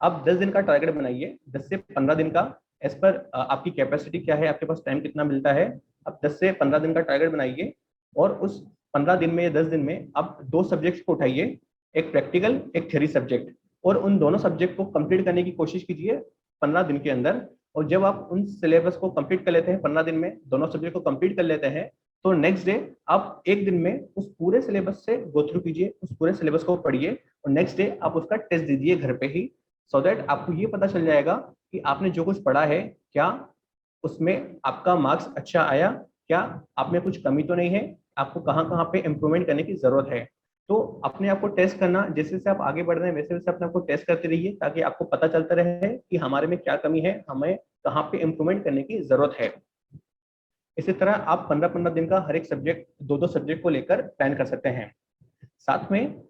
आप 10 दिन का टारगेट बनाइए, 10 से 15 दिन का, एज पर आपकी कैपेसिटी क्या है, आपके पास टाइम कितना मिलता है। आप 10 से 15 दिन का टारगेट बनाइए और उस 15 दिन में या 10 दिन में आप 2 सब्जेक्ट्स को उठाइए, एक प्रैक्टिकल एक थ्योरी सब्जेक्ट, और उन दोनों सब्जेक्ट को कंप्लीट करने की कोशिश कीजिए 15 दिन के अंदर। और जब आप उन सिलेबस को कंप्लीट कर लेते हैं 15 दिन में, दोनों सब्जेक्ट को कंप्लीट कर लेते हैं, तो नेक्स्ट डे आप 1 दिन में उस पूरे सिलेबस से गो थ्रू कीजिए, उस पूरे सिलेबस को पढ़िए और नेक्स्ट डे आप उसका टेस्ट दीजिए घर पे ही, सो दैट आपको ये पता चल जाएगा कि आपने जो कुछ पढ़ा है क्या उसमें आपका मार्क्स अच्छा आया, क्या आप में कुछ कमी तो नहीं है, आपको कहाँ कहाँ पे इम्प्रूवमेंट करने की जरूरत है। तो अपने आप को टेस्ट करना, जैसे जैसे आप आगे बढ़ रहे हैं वैसे वैसे अपने आप को टेस्ट करते रहिए, ताकि आपको पता चलता रहे कि हमारे में क्या कमी है, हमें कहाँ पे इम्प्रूवमेंट करने की जरूरत है। इसी तरह आप 15-15 दिन का हर एक सब्जेक्ट, 2-2 सब्जेक्ट को लेकर प्लान कर सकते हैं। साथ में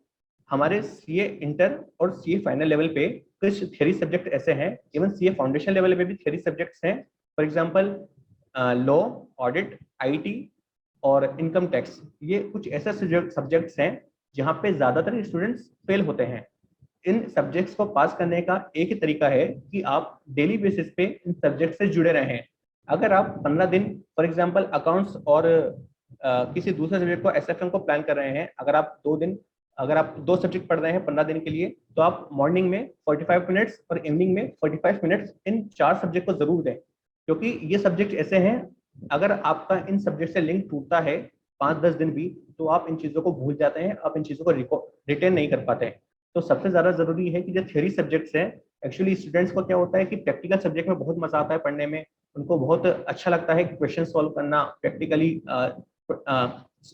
हमारे सीए इंटर और सीए फाइनल लेवल पे कुछ थ्योरी सब्जेक्ट ऐसे हैं, इवन सीए फाउंडेशन लेवल पे भी थ्योरी सब्जेक्ट्स हैं। For example law, audit, IT और इनकम टैक्स, ये कुछ ऐसे सब्जेक्ट्स हैं जहाँ पे ज्यादातर स्टूडेंट्स फेल होते हैं। इन सब्जेक्ट्स को पास करने का एक ही तरीका है कि आप डेली बेसिस पे इन सब्जेक्ट से जुड़े रहें। अगर आप 15 दिन फॉर एग्जांपल अकाउंट्स और किसी दूसरे सब्जेक्ट को एसएफएम को प्लान कर रहे हैं, अगर आप 2 सब्जेक्ट पढ़ रहे हैं 15 दिन के लिए, तो आप मॉर्निंग में 45 मिनट्स और इवनिंग में 45 मिनट्स इन 4 सब्जेक्ट को जरूर दें, क्योंकि ये सब्जेक्ट ऐसे हैं अगर आपका इन सब्जेक्ट से लिंक टूटता है 5-10 दिन भी, तो आप इन चीजों को भूल जाते हैं, आप इन चीजों को रिटेन नहीं कर पाते। तो सबसे ज्यादा जरूरी है कि जो थ्योरी सब्जेक्ट्स हैं, एक्चुअली स्टूडेंट्स को क्या होता है कि प्रैक्टिकल सब्जेक्ट में बहुत मजा आता है पढ़ने में, उनको बहुत अच्छा लगता है कि क्वेश्चन सॉल्व करना, प्रैक्टिकली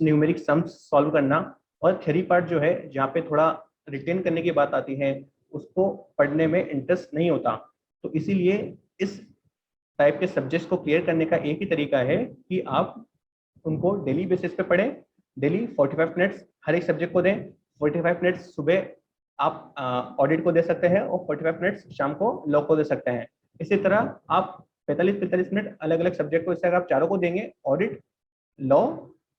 न्यूमेरिक सम्स सॉल्व करना, और थ्योरी पार्ट जो है जहाँ पे थोड़ा रिटेन करने की बात आती है उसको पढ़ने में इंटरेस्ट नहीं होता। तो इसीलिए इस टाइप के सब्जेक्ट्स को क्लियर करने का एक ही तरीका है कि आप उनको डेली बेसिस पे पढ़ें। डेली 45 मिनट्स हर एक सब्जेक्ट को दें। 45 मिनट्स सुबह आप ऑडिट को दे सकते हैं और 45 मिनट्स शाम को लॉ को दे सकते हैं। इसी तरह आप 45-45 मिनट अलग अलग सब्जेक्ट को, इससे अगर आप चारों को देंगे, ऑडिट, लॉ,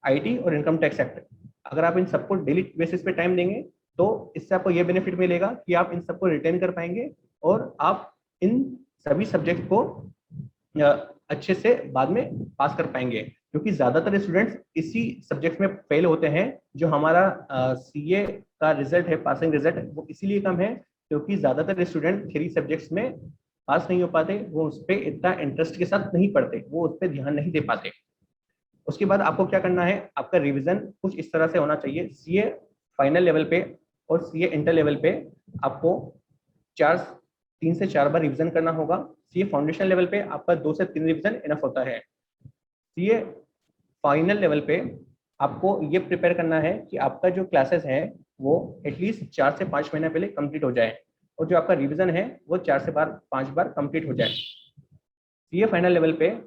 आईटी और इनकम टैक्स एक्ट, अगर आप इन सबको डेली बेसिस पे टाइम देंगे तो इससे आपको ये बेनिफिट मिलेगा कि आप इन सबको रिटेन कर पाएंगे और आप इन सभी सब्जेक्ट को अच्छे से बाद में पास कर पाएंगे। क्योंकि ज्यादातर स्टूडेंट्स इसी सब्जेक्ट में फेल होते हैं। जो हमारा सीए का रिजल्ट है, पासिंग रिजल्ट, वो इसीलिए कम है क्योंकि ज्यादातर स्टूडेंट थ्योरी सब्जेक्ट्स में पास नहीं हो पाते, वो उस पर इतना इंटरेस्ट के साथ नहीं पढ़ते, वो उस पर ध्यान नहीं दे पाते। उसके बाद आपको क्या करना है, आपका रिवीजन कुछ इस तरह से होना चाहिए। सीए फाइनल लेवल पे और सीए इंटर लेवल पे आपको 3 से 4 बार रिवीजन करना होगा। सीए फाउंडेशन लेवल पे आपका 2 से 3 रिवीजन इनफ होता है। सीए फाइनल लेवल पे आपको ये प्रिपेयर करना है कि आपका जो क्लासेस है वो एटलीस्ट 4 से 5 महीने पहले कंप्लीट हो जाए और जो आपका रिवीजन है वो 4 से 5 बार कंप्लीट हो जाए। सीए फाइनल लेवल पे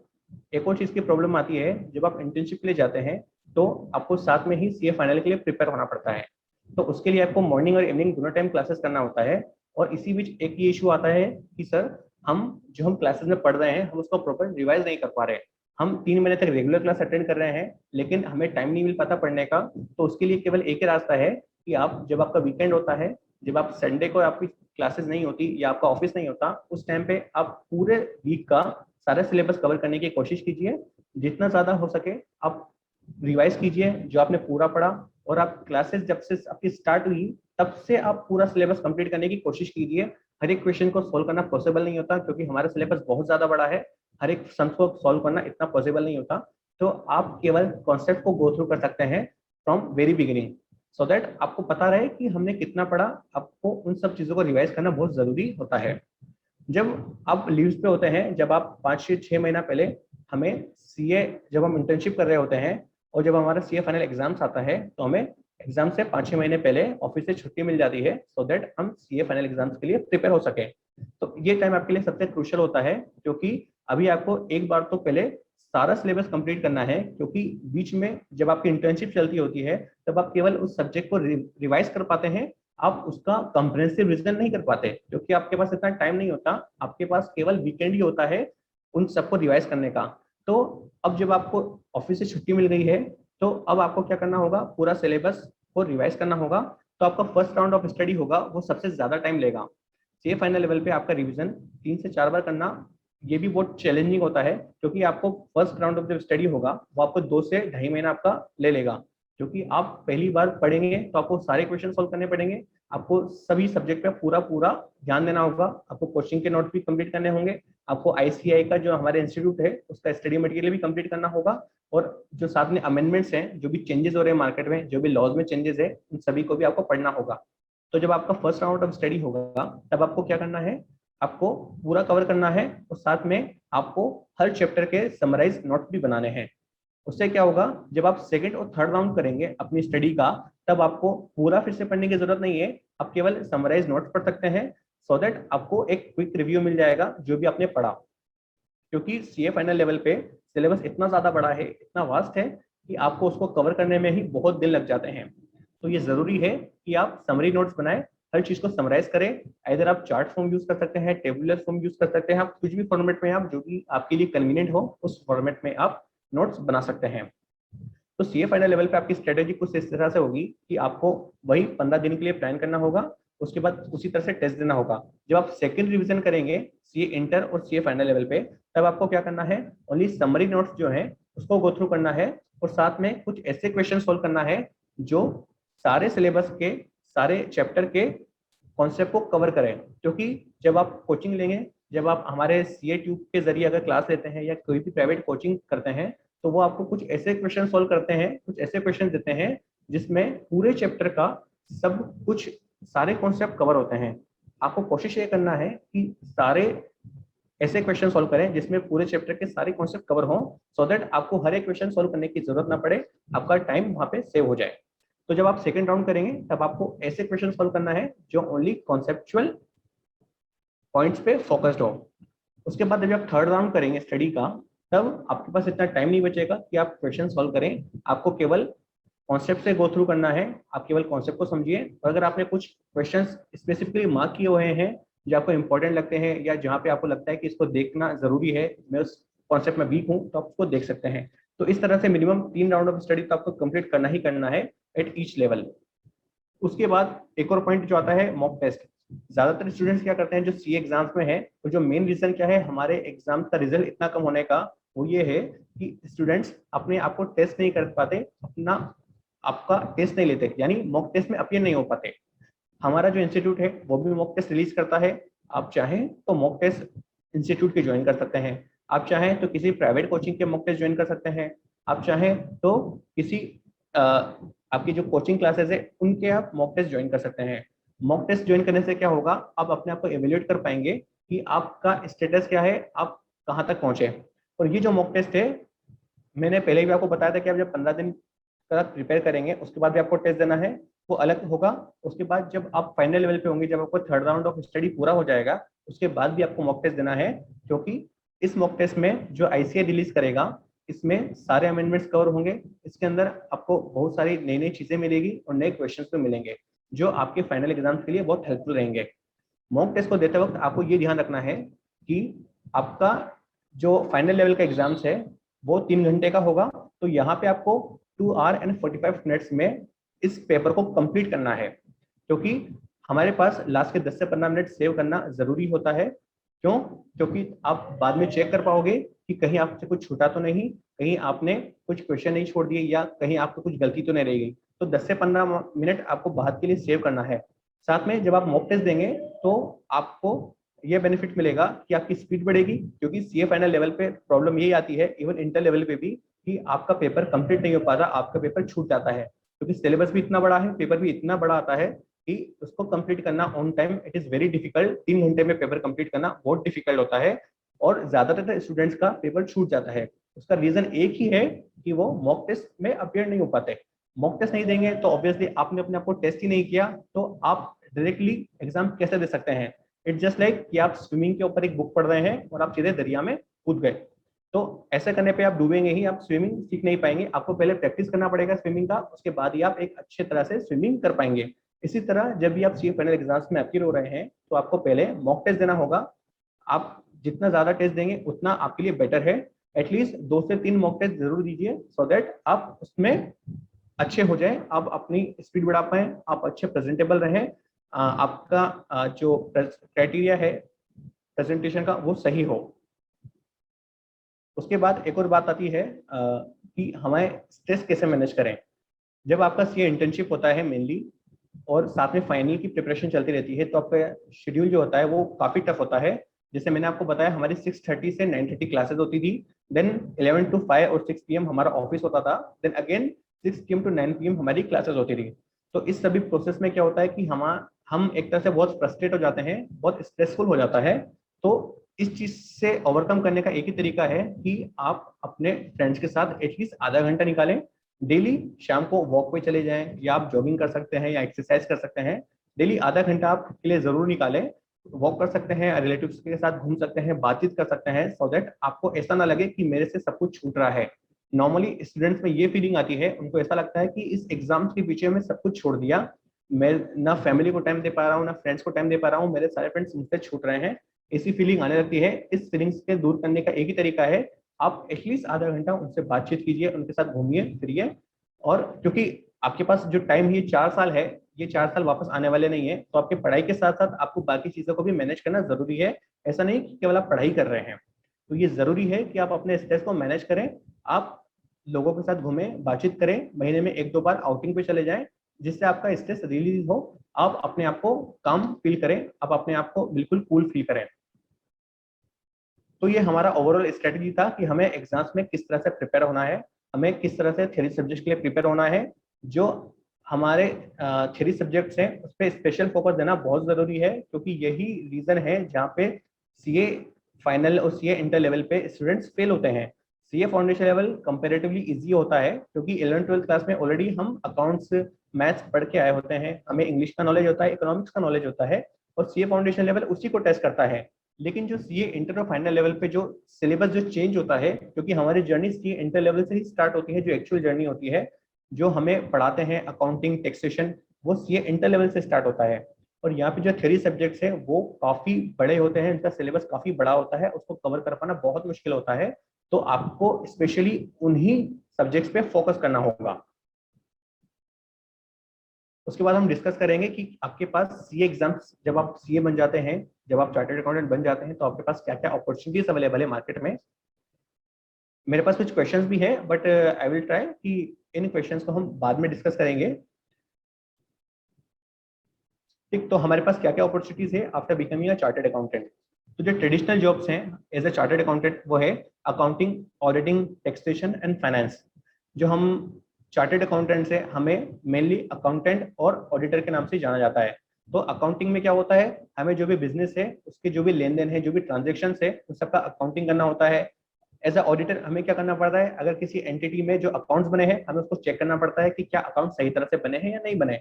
एक और चीज़ की प्रॉब्लम आती है, जब आप इंटर्नशिप के लिए जाते हैं तो आपको साथ में ही सीए फाइनल के लिए प्रिपेयर होना पड़ता है। तो उसके लिए आपको मॉर्निंग और इवनिंग दोनों टाइम क्लासेस करना होता है। और इसी बीच एक ये इशू आता है कि सर हम क्लासेस में पढ़ रहे हैं हम उसको प्रॉपर रिवाइज नहीं कर पा रहे। हम 3 महीने तक रेगुलर क्लास अटेंड कर रहे हैं लेकिन हमें टाइम नहीं मिल पाता पढ़ने का। तो उसके लिए केवल एक ही रास्ता है कि आप जब आपका वीकेंड होता है, जब आप संडे को आपकी क्लासेस नहीं होती या आपका ऑफिस नहीं होता, उस टाइम पे आप पूरे वीक का सारा सिलेबस कवर करने की कोशिश कीजिए। जितना ज़्यादा हो सके आप रिवाइज कीजिए जो आपने पूरा पढ़ा, और आप क्लासेस जब से आपकी स्टार्ट हुई तब से आप पूरा सिलेबस कंप्लीट करने की कोशिश कीजिए। हर एक क्वेश्चन को सॉल्व करना पॉसिबल नहीं होता क्योंकि हमारा सिलेबस बहुत ज़्यादा बड़ा है, हर एक सम को सॉल्व करना इतना पॉसिबल नहीं होता। तो आप केवल कॉन्सेप्ट को गो थ्रू कर सकते हैं from very beginning, so that आपको पता रहे कि हमने कितना पढ़ा। आपको उन सब चीज़ों को रिवाइज करना बहुत ज़रूरी होता है। जब आप लीव्स पे होते हैं, जब आप 5 से 6 महीना पहले हमें सीए, जब हम इंटर्नशिप कर रहे होते हैं और जब हमारा सीए फाइनल एग्जाम्स आता है तो हमें एग्जाम से 5-6 महीने पहले ऑफिस से छुट्टी मिल जाती है सो दैट हम सीए फाइनल एग्जाम्स के लिए प्रिपेयर हो सके। तो ये टाइम आपके लिए सबसे क्रूशियल होता है क्योंकि अभी आपको एक बार तो पहले सारा सिलेबस कंप्लीट करना है, क्योंकि बीच में जब आपकी इंटर्नशिप चलती होती है तब आप केवल उस सब्जेक्ट को रिवाइज कर पाते हैं, आप उसका कंप्रेहेंसिव रिवीजन नहीं कर पाते क्योंकि आपके पास इतना टाइम नहीं होता। आपके पास केवल वीकेंड ही होता है उन सबको रिवाइज करने का। तो अब जब आपको ऑफिस से छुट्टी मिल गई है तो अब आपको क्या करना होगा, पूरा सिलेबस को रिवाइज करना होगा। तो आपका फर्स्ट राउंड ऑफ स्टडी होगा वो सबसे ज्यादा टाइम लेगा। सीए फाइनल लेवल पे आपका रिवीजन 3 से 4 बार करना ये भी बहुत चैलेंजिंग होता है क्योंकि आपको फर्स्ट राउंड ऑफ जो स्टडी होगा वो आपको 2 से 2.5 महीना आपका ले लेगा, क्योंकि आप पहली बार पढ़ेंगे तो आपको सारे क्वेश्चन सॉल्व करने पड़ेंगे, आपको सभी सब्जेक्ट पे पूरा ध्यान देना होगा, आपको कोचिंग के नोट भी कंप्लीट करने होंगे, आपको आईसीआई का जो हमारे इंस्टीट्यूट है उसका स्टडी मटेरियल भी कंप्लीट करना होगा, और जो साथ में अमेंडमेंट्स हैं, जो भी चेंजेस हो रहे हैं मार्केट में, जो भी लॉज में चेंजेस है, उन सभी को भी आपको पढ़ना होगा। तो जब आपका फर्स्ट राउंड ऑफ स्टडी होगा तब आपको क्या करना है, आपको पूरा कवर करना है और साथ में आपको हर चैप्टर के समराइज नोट भी बनाने हैं। उससे क्या होगा, जब आप सेकंड और थर्ड राउंड करेंगे अपनी स्टडी का तब आपको पूरा फिर से पढ़ने की जरूरत नहीं है, आप केवल समराइज नोट्स पढ़ सकते हैं सो दैट आपको एक क्विक रिव्यू मिल जाएगा जो भी आपने पढ़ा। क्योंकि सीए फाइनल लेवल पे सिलेबस इतना ज्यादा बड़ा है, इतना वास्ट है कि आपको उसको कवर करने में ही बहुत दिन लग जाते हैं। तो ये जरूरी है कि आप समरी नोट्स बनाएं हर चीज को समराइज करें। इधर आप चार्ट फॉर्म यूज कर सकते हैं, टेबुलर फॉर्म यूज कर सकते हैं, आप कुछ भी फॉर्मेट में आप जो भी आपके लिए कन्वीनियंट हो उस फॉर्मेट में आप नोट्स बना सकते हैं। तो सीए फाइनल लेवल पे आपकी स्ट्रेटेजी कुछ इस तरह से होगी कि आपको वही 15 दिन के लिए प्लान करना होगा, उसके बाद उसी तरह से टेस्ट देना होगा। जब आप सेकंड रिवीजन करेंगे सीए इंटर और सीए फाइनल लेवल पे, तब आपको क्या करना है, ओनली समरी नोट्स जो है उसको गो थ्रू करना है, और साथ में कुछ ऐसे क्वेश्चन सोल्व करना है जो सारे सिलेबस के सारे चैप्टर के कॉन्सेप्ट को कवर करें। क्योंकि जब आप कोचिंग लेंगे, जब आप हमारे सीए ट्यूब के जरिए अगर क्लास लेते हैं या कोई भी प्राइवेट कोचिंग करते हैं, तो वो आपको कुछ ऐसे क्वेश्चन सोल्व करते हैं, कुछ ऐसे क्वेश्चन देते हैं जिसमें पूरे चैप्टर का सब कुछ सारे कॉन्सेप्ट कवर होते हैं। आपको कोशिश ये करना है कि सारे ऐसे क्वेश्चन सोल्व करें जिसमें पूरे चैप्टर के सारे कॉन्सेप्ट कवर हों, सो दैट आपको हर एक क्वेश्चन सोल्व करने की जरूरत ना पड़े, आपका टाइम वहां पे सेव हो जाए। तो जब आप सेकंड राउंड करेंगे तब आपको ऐसे क्वेश्चन सोल्व करना है जो ओनली कॉन्सेप्चुअल पॉइंट्स पे फोकस्ड हो। उसके बाद जब आप थर्ड राउंड करेंगे स्टडी का, तब आपके पास इतना टाइम नहीं बचेगा कि आप क्वेश्चन सोल्व करें, आपको केवल कॉन्सेप्ट से गो थ्रू करना है। आप केवल कॉन्सेप्ट को समझिए, और अगर आपने कुछ क्वेश्चंस स्पेसिफिकली मार्क किए हुए हैं जो आपको इंपॉर्टेंट लगते हैं या जहाँ पे आपको लगता है कि इसको देखना जरूरी है, मैं उस कॉन्सेप्ट में वीक हूँ, तो आप उसको देख सकते हैं। तो इस तरह से मिनिमम 3 राउंड ऑफ स्टडी तो आपको कंप्लीट करना ही करना है एट ईच लेवल। उसके बाद एक और पॉइंट जो आता है मॉक टेस्ट। ज्यादातर स्टूडेंट्स क्या करते हैं जो सी एग्जाम्स में है, तो जो मेन रीजन क्या है हमारे एग्जाम का रिजल्ट इतना कम होने का, वो ये है कि स्टूडेंट्स अपने आप को टेस्ट नहीं कर पाते, अपना आपका टेस्ट नहीं लेते, यानी मॉक टेस्ट में अपीयर नहीं हो पाते। हमारा जो इंस्टीट्यूट है वो भी मॉक टेस्ट रिलीज करता है। आप चाहें तो मॉक टेस्ट इंस्टीट्यूट के ज्वाइन कर सकते हैं, आप चाहें तो किसी प्राइवेट कोचिंग के मॉक टेस्ट ज्वाइन कर सकते हैं, आप चाहें तो किसी आपकी जो कोचिंग क्लासेस है उनके आप मॉक टेस्ट ज्वाइन कर सकते हैं। मॉक टेस्ट ज्वाइन करने से क्या होगा, आप अपने आप को एवेल्यूएट कर पाएंगे कि आपका स्टेटस क्या है, आप कहाँ तक पहुंचे। और ये जो मॉक टेस्ट है, मैंने पहले भी आपको बताया था कि आप जब 15 दिन का प्रिपेयर करेंगे उसके बाद भी आपको टेस्ट देना है, वो अलग होगा। उसके बाद जब आप फाइनल लेवल पे होंगे, जब आपको थर्ड राउंड ऑफ स्टडी पूरा हो जाएगा, उसके बाद भी आपको मॉक टेस्ट देना है, क्योंकि इस मॉक टेस्ट में जो आईसीए रिलीज करेगा इसमें सारे अमेंडमेंट्स कवर होंगे। इसके अंदर आपको बहुत सारी नई नई चीजें मिलेगी और नए क्वेश्चंस भी मिलेंगे जो आपके फाइनल एग्जाम्स के लिए बहुत हेल्पफुल रहेंगे। मॉक टेस्ट को देते वक्त आपको ये ध्यान रखना है कि आपका जो फाइनल लेवल का एग्जाम्स है वो 3 घंटे का होगा, तो यहाँ पे आपको 2 hours and 45 minutes में इस पेपर को कंप्लीट करना है, क्योंकि हमारे पास लास्ट के 10 से 15 मिनट सेव करना जरूरी होता है। क्यों? क्योंकि आप बाद में चेक कर पाओगे कि कहीं आपसे कुछ छूटा तो नहीं, कहीं आपने कुछ क्वेश्चन नहीं छोड़ दिए, या कहीं आपको कुछ गलती तो नहीं रह गई। तो 10 से 15 मिनट आपको बाद के लिए सेव करना है। साथ में जब आप मॉक टेस्ट देंगे तो आपको यह बेनिफिट मिलेगा कि आपकी स्पीड बढ़ेगी, क्योंकि सीए फाइनल लेवल पे प्रॉब्लम यही आती है, इवन इंटर लेवल पे भी, कि आपका पेपर कंप्लीट नहीं हो पाता, आपका पेपर छूट जाता है, क्योंकि सिलेबस भी इतना बड़ा है, पेपर भी इतना बड़ा आता है कि उसको कंप्लीट करना on time it is very difficult. 3 घंटे में पेपर कंप्लीट करना बहुत डिफिकल्ट होता है, और ज्यादातर स्टूडेंट्स का पेपर छूट जाता है। उसका रीजन एक ही है कि वो मॉक टेस्ट में अपीयर नहीं हो पाते। मॉक टेस्ट नहीं देंगे तो ऑब्वियसली आपने अपने आप को टेस्ट ही नहीं किया, तो आप डायरेक्टली एग्जाम कैसे दे सकते हैं। इट्स जस्ट लाइक कि आप स्विमिंग के ऊपर एक बुक पढ़ रहे हैं और आप सीधे दरिया में कूद गए, तो ऐसा करने पे आप डूबेंगे ही, आप स्विमिंग सीख नहीं पाएंगे। आपको पहले प्रैक्टिस करना पड़ेगा स्विमिंग का, उसके बाद ही आप एक अच्छे तरह से स्विमिंग कर पाएंगे। इसी तरह जब भी आप सीए फाइनल एग्जाम्स में अपीयर हो रहे हैं तो आपको पहले मॉक टेस्ट देना होगा। आप जितना ज्यादा टेस्ट देंगे उतना आपके लिए बेटर है। एटलीस्ट 2 से 3 मॉक टेस्ट जरूर दीजिए, सो दैट आप उसमें अच्छे हो जाए, आप अपनी स्पीड बढ़ा पाए, आप अच्छे प्रेजेंटेबल रहें, आपका जो क्राइटेरिया है प्रेजेंटेशन का वो सही हो। उसके बाद एक और बात आती है कि हमें स्ट्रेस कैसे मैनेज करें। जब आपका सीए इंटर्नशिप होता है मेनली, और साथ में फाइनल की प्रिपरेशन चलती रहती है, तो आपका शेड्यूल जो होता है वो काफी टफ होता है। जैसे मैंने आपको बताया, हमारी 6:30 से 9:30 क्लासेस होती थी, देन 11 to 5 और 6 PM हमारा ऑफिस होता था, then again 6 PM to 9 PM हमारी क्लासेस होती थी। तो इस सभी प्रोसेस में क्या होता है कि हम एक तरह से बहुत फ्रस्ट्रेट हो जाते हैं, बहुत स्ट्रेसफुल हो जाता है। तो इस चीज से ओवरकम करने का एक ही तरीका है कि आप अपने फ्रेंड्स के साथ एटलीस्ट आधा घंटा निकालें डेली। शाम को वॉक पे चले जाएं, या आप जॉगिंग कर सकते हैं या एक्सरसाइज कर सकते हैं। डेली आधा घंटा आपके लिए जरूर निकालें, वॉक कर सकते हैं, रिलेटिव्स के साथ घूम सकते हैं, बातचीत कर सकते हैं, सो दैट आपको ऐसा ना लगे कि मेरे से सब कुछ छूट रहा है। नॉर्मली स्टूडेंट्स में ये फीलिंग आती है, उनको ऐसा लगता है कि इस एग्जाम के पीछे में सब कुछ छोड़ दिया, मैं ना फैमिली को टाइम दे पा रहा हूँ, ना फ्रेंड्स को टाइम दे पा रहा हूँ, मेरे सारे फ्रेंड्स मुझसे छूट रहे हैं, ऐसी फीलिंग आने लगती है। इस फीलिंग्स के दूर करने का एक ही तरीका है, आप एटलीस्ट आधा घंटा उनसे बातचीत कीजिए, उनके साथ घूमिए फिरिए। और क्योंकि आपके पास जो टाइम ये 4 साल है, ये 4 साल वापस आने वाले नहीं है, तो आपकी पढ़ाई के साथ साथ आपको बाकी चीजों को भी मैनेज करना जरूरी है। ऐसा नहीं कि केवल आप पढ़ाई कर रहे हैं, तो ये जरूरी है कि आप अपने स्ट्रेस को मैनेज करें। आप लोगों के साथ घूमें, बातचीत करें, महीने में 1-2 बार आउटिंग पे चले जाएं, जिससे आपका स्ट्रेस रिलीज हो, आप अपने आप को काम फील करें, आप अपने आप को बिल्कुल कूल फील करें। तो ये हमारा ओवरऑल स्ट्रेटजी था कि हमें एग्जाम्स में किस तरह से प्रिपेयर होना है, हमें किस तरह से थ्योरी सब्जेक्ट के लिए प्रिपेयर होना है। जो हमारे थ्योरी सब्जेक्ट्स हैं उस पर स्पेशल फोकस देना बहुत जरूरी है, क्योंकि यही रीजन है जहाँ पे सीए फाइनल और सीए इंटर लेवल पे स्टूडेंट्स फेल होते हैं। CA foundation level comparatively easy होता है, क्योंकि 11th-12th क्लास में ऑलरेडी हम अकाउंट्स मैथ्स पढ़ के आए होते हैं, हमें इंग्लिश का नॉलेज होता है, इकोनॉमिक्स का नॉलेज होता है, और सीए फाउंडेशन लेवल उसी को टेस्ट करता है। लेकिन जो सीए इंटर और फाइनल लेवल पे जो सिलेबस जो चेंज होता है, क्योंकि हमारी जर्नी सीए इंटर लेवल से ही स्टार्ट होती है, जो एक्चुअल जर्नी होती है, जो हमें पढ़ाते हैं अकाउंटिंग टैक्सेशन, वो सीए इंटर लेवल से स्टार्ट होता है। और यहाँ पे जो थ्योरी सब्जेक्ट्स हैं वो काफी बड़े होते हैं, इनका सिलेबस काफी बड़ा होता है, उसको कवर कर पाना बहुत मुश्किल होता है। तो आपको स्पेशली उन्हीं सब्जेक्ट्स पे फोकस करना होगा। उसके बाद हम डिस्कस करेंगे कि आपके पास सीए एग्जाम्स, जब आप सीए बन जाते हैं, जब आप चार्टर्ड अकाउंटेंट बन जाते हैं, तो आपके पास क्या क्या अपॉर्चुनिटीज अवेलेबल है मार्केट में। मेरे पास कुछ क्वेश्चंस भी हैं, बट आई विल ट्राई कि इन क्वेश्चंस को हम बाद में डिस्कस करेंगे। ठीक, तो हमारे पास क्या क्या अपॉर्चुनिटीज है after becoming a chartered accountant. तो जो ट्रेडिशनल जॉब्स हैं एज अ चार्टर्ड अकाउंटेंट, वो है accounting, auditing, taxation and finance. जो हम चार्टर्ड अकाउंटेंट से हमें मेनली अकाउंटेंट और ऑडिटर के नाम से जाना जाता है। तो अकाउंटिंग में क्या होता है, हमें जो भी बिजनेस है उसके जो भी लेन देन है, जो भी ट्रांजेक्शन है, उन सबका अकाउंटिंग करना होता है। एज अ ऑडिटर हमें क्या करना पड़ता है, अगर किसी एंटिटी में जो अकाउंट्स बने हैं, हमें उसको चेक करना पड़ता है कि क्या अकाउंट सही तरह से बने हैं या नहीं बने।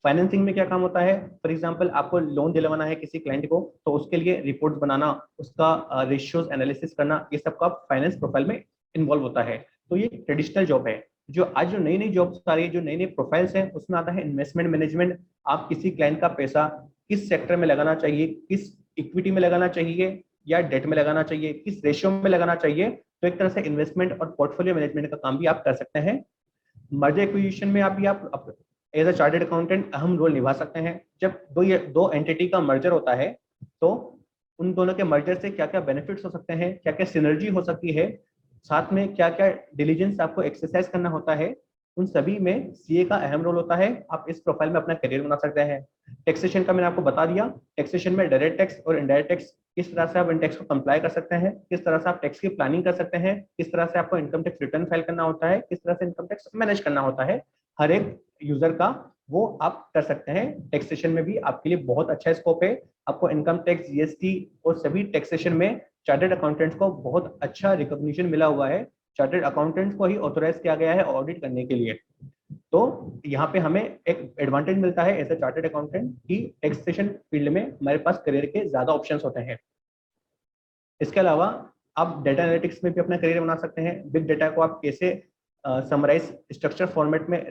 फाइनेंसिंग में क्या काम होता है, फॉर एग्जांपल आपको लोन दिलवाना है किसी क्लाइंट को, तो उसके लिए रिपोर्ट बनाना, उसका रेशियोज एनालिसिस करना, ये सब का फाइनेंस प्रोफाइल में इन्वॉल्व होता है। तो ये ट्रेडिशनल जॉब है। जो आज जो नई नई जॉब्स आ रही है, जो नई नई प्रोफाइल्स हैं, उसमें आता है इन्वेस्टमेंट मैनेजमेंट। आप किसी क्लाइंट का पैसा किस सेक्टर में लगाना चाहिए, किस इक्विटी में लगाना चाहिए या डेट में लगाना चाहिए, किस रेशियो में लगाना चाहिए, तो एक तरह से इन्वेस्टमेंट और पोर्टफोलियो मैनेजमेंट का काम भी आप कर सकते हैं। मर्जर एक्विजिशन में आप एज अ चार्टर्ड अकाउंटेंट अहम रोल निभा सकते हैं। जब दो एंटिटी का मर्जर होता है, तो उन दोनों के मर्जर से क्या क्या बेनिफिट्स हो सकते हैं, क्या क्या सिनर्जी हो सकती है, साथ में क्या क्या डिलीजेंस आपको एक्सरसाइज करना होता है, उन सभी में सीए का अहम रोल होता है। आप इस प्रोफाइल में अपना करियर बना सकते हैं। टैक्सेशन का मैंने आपको बता दिया, टैक्सेशन में डायरेक्ट टैक्स और इनडायरेक्ट टैक्स, किस तरह से आप इन टैक्स को कंप्लाई कर सकते हैं, किस तरह से आप टैक्स की प्लानिंग कर सकते हैं, किस तरह से आपको इनकम टैक्स रिटर्न फाइल करना होता है, किस तरह से इनकम टैक्स मैनेज करना होता है हर एक यूजर का, वो आप कर सकते हैं। टैक्सेशन में भी आपके लिए बहुत अच्छा स्कोप है। आपको इनकम टैक्स, जीएसटी और सभी टैक्सेशन में चार्टर्ड अकाउंटेंट्स को बहुत अच्छा रिकॉग्निशन मिला हुआ है। चार्टर्ड अकाउंटेंट्स को ही ऑथोराइज किया गया है ऑडिट करने के लिए। तो यहाँ पे हमें एक एडवांटेज मिलता है एज अ चार्टर्ड अकाउंटेंट कि टैक्सेशन फील्ड में हमारे पास करियर के ज्यादा ऑप्शंस होते हैं। इसके अलावा आप डेटा एनालिटिक्स में भी अपना करियर बना सकते हैं। बिग डेटा को आप कैसे समराइज स्ट्रक्चर फॉर्मेट में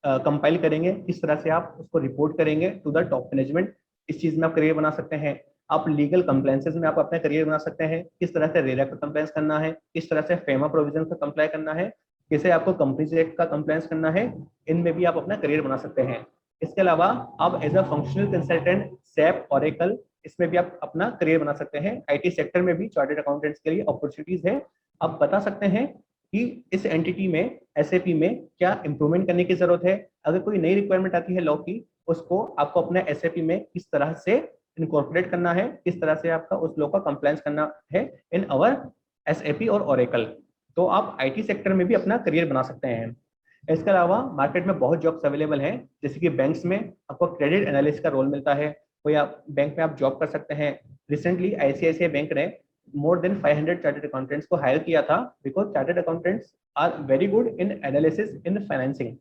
कंपाइल करेंगे, किस तरह से आप उसको रिपोर्ट करेंगे टू द टॉप मैनेजमेंट, इस चीज में आप करियर बना सकते हैं। आप लीगल कंप्लायंसेस में आप अपना करियर बना सकते हैं, किस तरह से रेरा का कंप्लायंस करना है, किस तरह से फेमा प्रोविजन का कंप्लाई करना है, कैसे आपको कंपनीज एक्ट का कंप्लायंस करना है, इनमें भी आप अपना करियर बना सकते हैं। इसके अलावा आप as a functional consultant, SAP, Oracle, इसमें भी आप अपना करियर बना सकते हैं। आईटी सेक्टर में भी चार्टर्ड अकाउंटेंट्स के लिए अपॉर्चुनिटीज है। आप बता सकते हैं कि इस एंटिटी में, एसएपी में क्या इंप्रूवमेंट करने की जरूरत है। अगर कोई नई रिक्वायरमेंट आती है लॉ की, उसको आपको अपने एसएपी में किस तरह से इनकॉर्पोरेट करना है, किस तरह से आपका उस लॉ का कंप्लायंस करना है इन अवर एसएपी और ओरेकल। तो आप आईटी सेक्टर में भी अपना करियर बना सकते हैं। इसके अलावा मार्केट में बहुत जॉब्स अवेलेबल हैं, जैसे कि बैंक्स में आपको क्रेडिट एनालिस्ट का रोल मिलता है, कोई आप बैंक में आप जॉब कर सकते हैं। रिसेंटली आईसीआईसीआई बैंक ने more than 500 चार्टर्ड अकाउंटेंट्स को हायर किया था, because chartered accountants are very good in analysis in financing.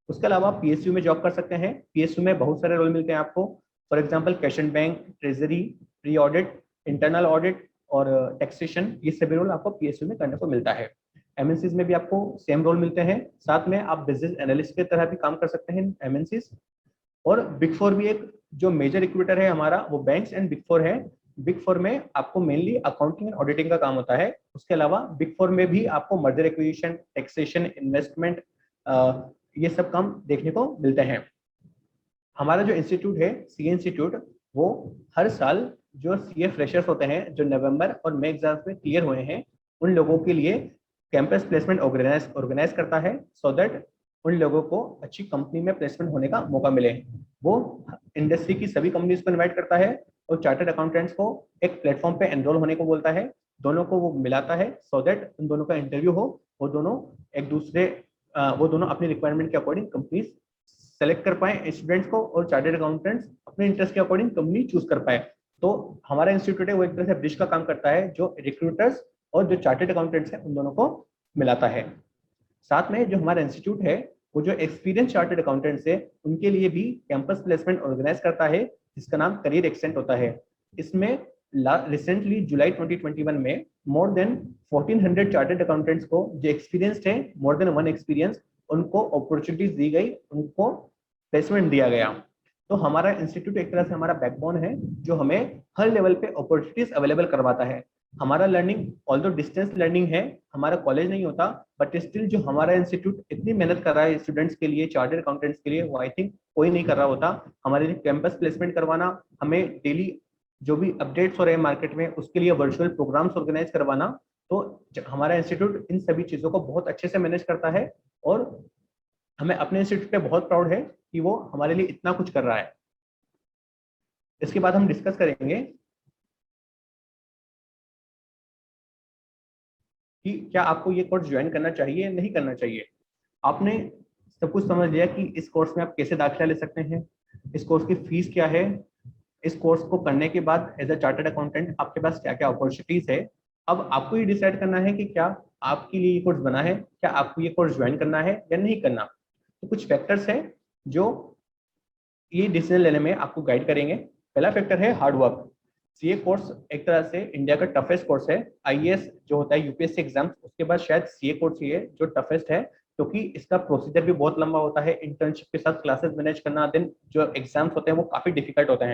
उसके अलावा पीएसयू में जॉब कर सकते हैं। पीएसयू में बहुत सारे रोल मिलते हैं आपको, for example cash and bank, treasury, pre audit, internal audit और टैक्सेशन, ये सभी रोल आपको पीएसयू में करने को मिलता है। एमएनसीज में भी आपको सेम रोल मिलते हैं। साथ में आप बिजनेस एनालिस्ट की तरह भी काम कर सकते हैं एमएनसीज। और बिग फोर भी एक जो मेजर रिक्रूटर है हमारा, वो बैंक्स एंड बिग फोर है। बिग फोर में आपको मेनली अकाउंटिंग एंड ऑडिटिंग का काम होता है। उसके अलावा बिग फोर में भी आपको मर्जर एक्विजिशन, टैक्सेशन, इन्वेस्टमेंट, ये सब काम देखने को मिलते हैं। हमारा जो इंस्टीट्यूट है सीए इंस्टीट्यूट, वो हर साल जो सीए फ्रेशर्स होते हैं जो नवंबर और मई एग्जाम्स में क्लियर हुए हैं, उन लोगों के लिए कैंपस प्लेसमेंट ऑर्गेनाइज करता है, सो दैट उन लोगों को अच्छी कंपनी में प्लेसमेंट होने का मौका मिले। वो इंडस्ट्री की सभी कंपनीज को इनवाइट करता है और चार्टर्ड अकाउंटेंट्स को एक प्लेटफॉर्म पे एनरोल होने को बोलता है। दोनों को वो मिलाता है सो दैट उन दोनों का इंटरव्यू हो, वो दोनों अपनी रिक्वायरमेंट के अकॉर्डिंग कंपनीज सेलेक्ट कर पाए स्टूडेंट्स को, और चार्टर्ड अकाउंटेंट्स अपने इंटरेस्ट के अकॉर्डिंग कंपनी चूज कर पाए। तो हमारा इंस्टीट्यूट है वो एक तरह से ब्रिज का काम करता है, जो रिक्रूटर्स और जो चार्टर्ड अकाउंटेंट्स हैं उन दोनों को मिलाता है। साथ में जो हमारा इंस्टीट्यूट है वो जो एक्सपीरियंस चार्टर्ड अकाउंटेंट्स है उनके लिए भी कैंपस प्लेसमेंट ऑर्गेनाइज करता है, जिसका नाम करियर एक्सेंट होता है। इसमें रिसेंटली जुलाई 2021 में मोर देन 1400 चार्टर्ड अकाउंटेंट्स को जो एक्सपीरियंस्ड है, मोर देन 1 एक्सपीरियंस, उनको अपॉर्चुनिटीज दी गई, उनको प्लेसमेंट दिया गया। तो हमारा इंस्टीट्यूट एक तरह से हमारा बैकबोन है, जो हमें हर लेवल पे अपॉर्चुनिटीज अवेलेबल करवाता है। हमारा लर्निंग ऑल्दो डिस्टेंस लर्निंग है, हमारा कॉलेज नहीं होता, बट स्टिल जो हमारा इंस्टीट्यूट इतनी मेहनत कर रहा है स्टूडेंट्स के लिए, चार्टर्ड अकाउंटेंट्स के लिए, वो आई थिंक कोई नहीं कर रहा होता। हमारे लिए कैंपस प्लेसमेंट करवाना, हमें डेली जो भी अपडेट्स हो रहे हैं मार्केट में उसके लिए वर्चुअल प्रोग्राम्स ऑर्गेनाइज करवाना, तो हमारा इंस्टीट्यूट इन सभी चीजों को बहुत अच्छे से मैनेज करता है। और हमें अपने इंस्टीट्यूट पे बहुत प्राउड है कि वो हमारे लिए इतना कुछ कर रहा है। इसके बाद हम डिस्कस करेंगे कि क्या आपको ये कोर्स ज्वाइन करना चाहिए या नहीं करना चाहिए। आपने सब कुछ समझ लिया कि इस कोर्स में आप कैसे दाखिला ले सकते हैं, इस कोर्स की फीस क्या है, इस कोर्स को करने के बाद एज अ चार्टर्ड अकाउंटेंट आपके पास क्या क्या अपॉर्चुनिटीज है। अब आपको ये डिसाइड करना है कि क्या आपके लिए ये कोर्स बना है, क्या आपको ये कोर्स ज्वाइन करना है या नहीं करना। तो कुछ फैक्टर्स हैं जो ये डिसीजन लेने में आपको गाइड करेंगे। पहला फैक्टर है हार्ड वर्क। सीए कोर्स एक तरह से इंडिया का टफेस्ट कोर्स है। आईएएस जो होता है यूपीएससी एग्जाम, उसके बाद शायद सीए कोर्स ही है जो टफेस्ट है, क्योंकि इसका प्रोसीजर भी बहुत लंबा होता है। इंटर्नशिप के साथ क्लासेस मैनेज करना, देन जो एग्जाम्स होते हैं वो काफी डिफिकल्ट होते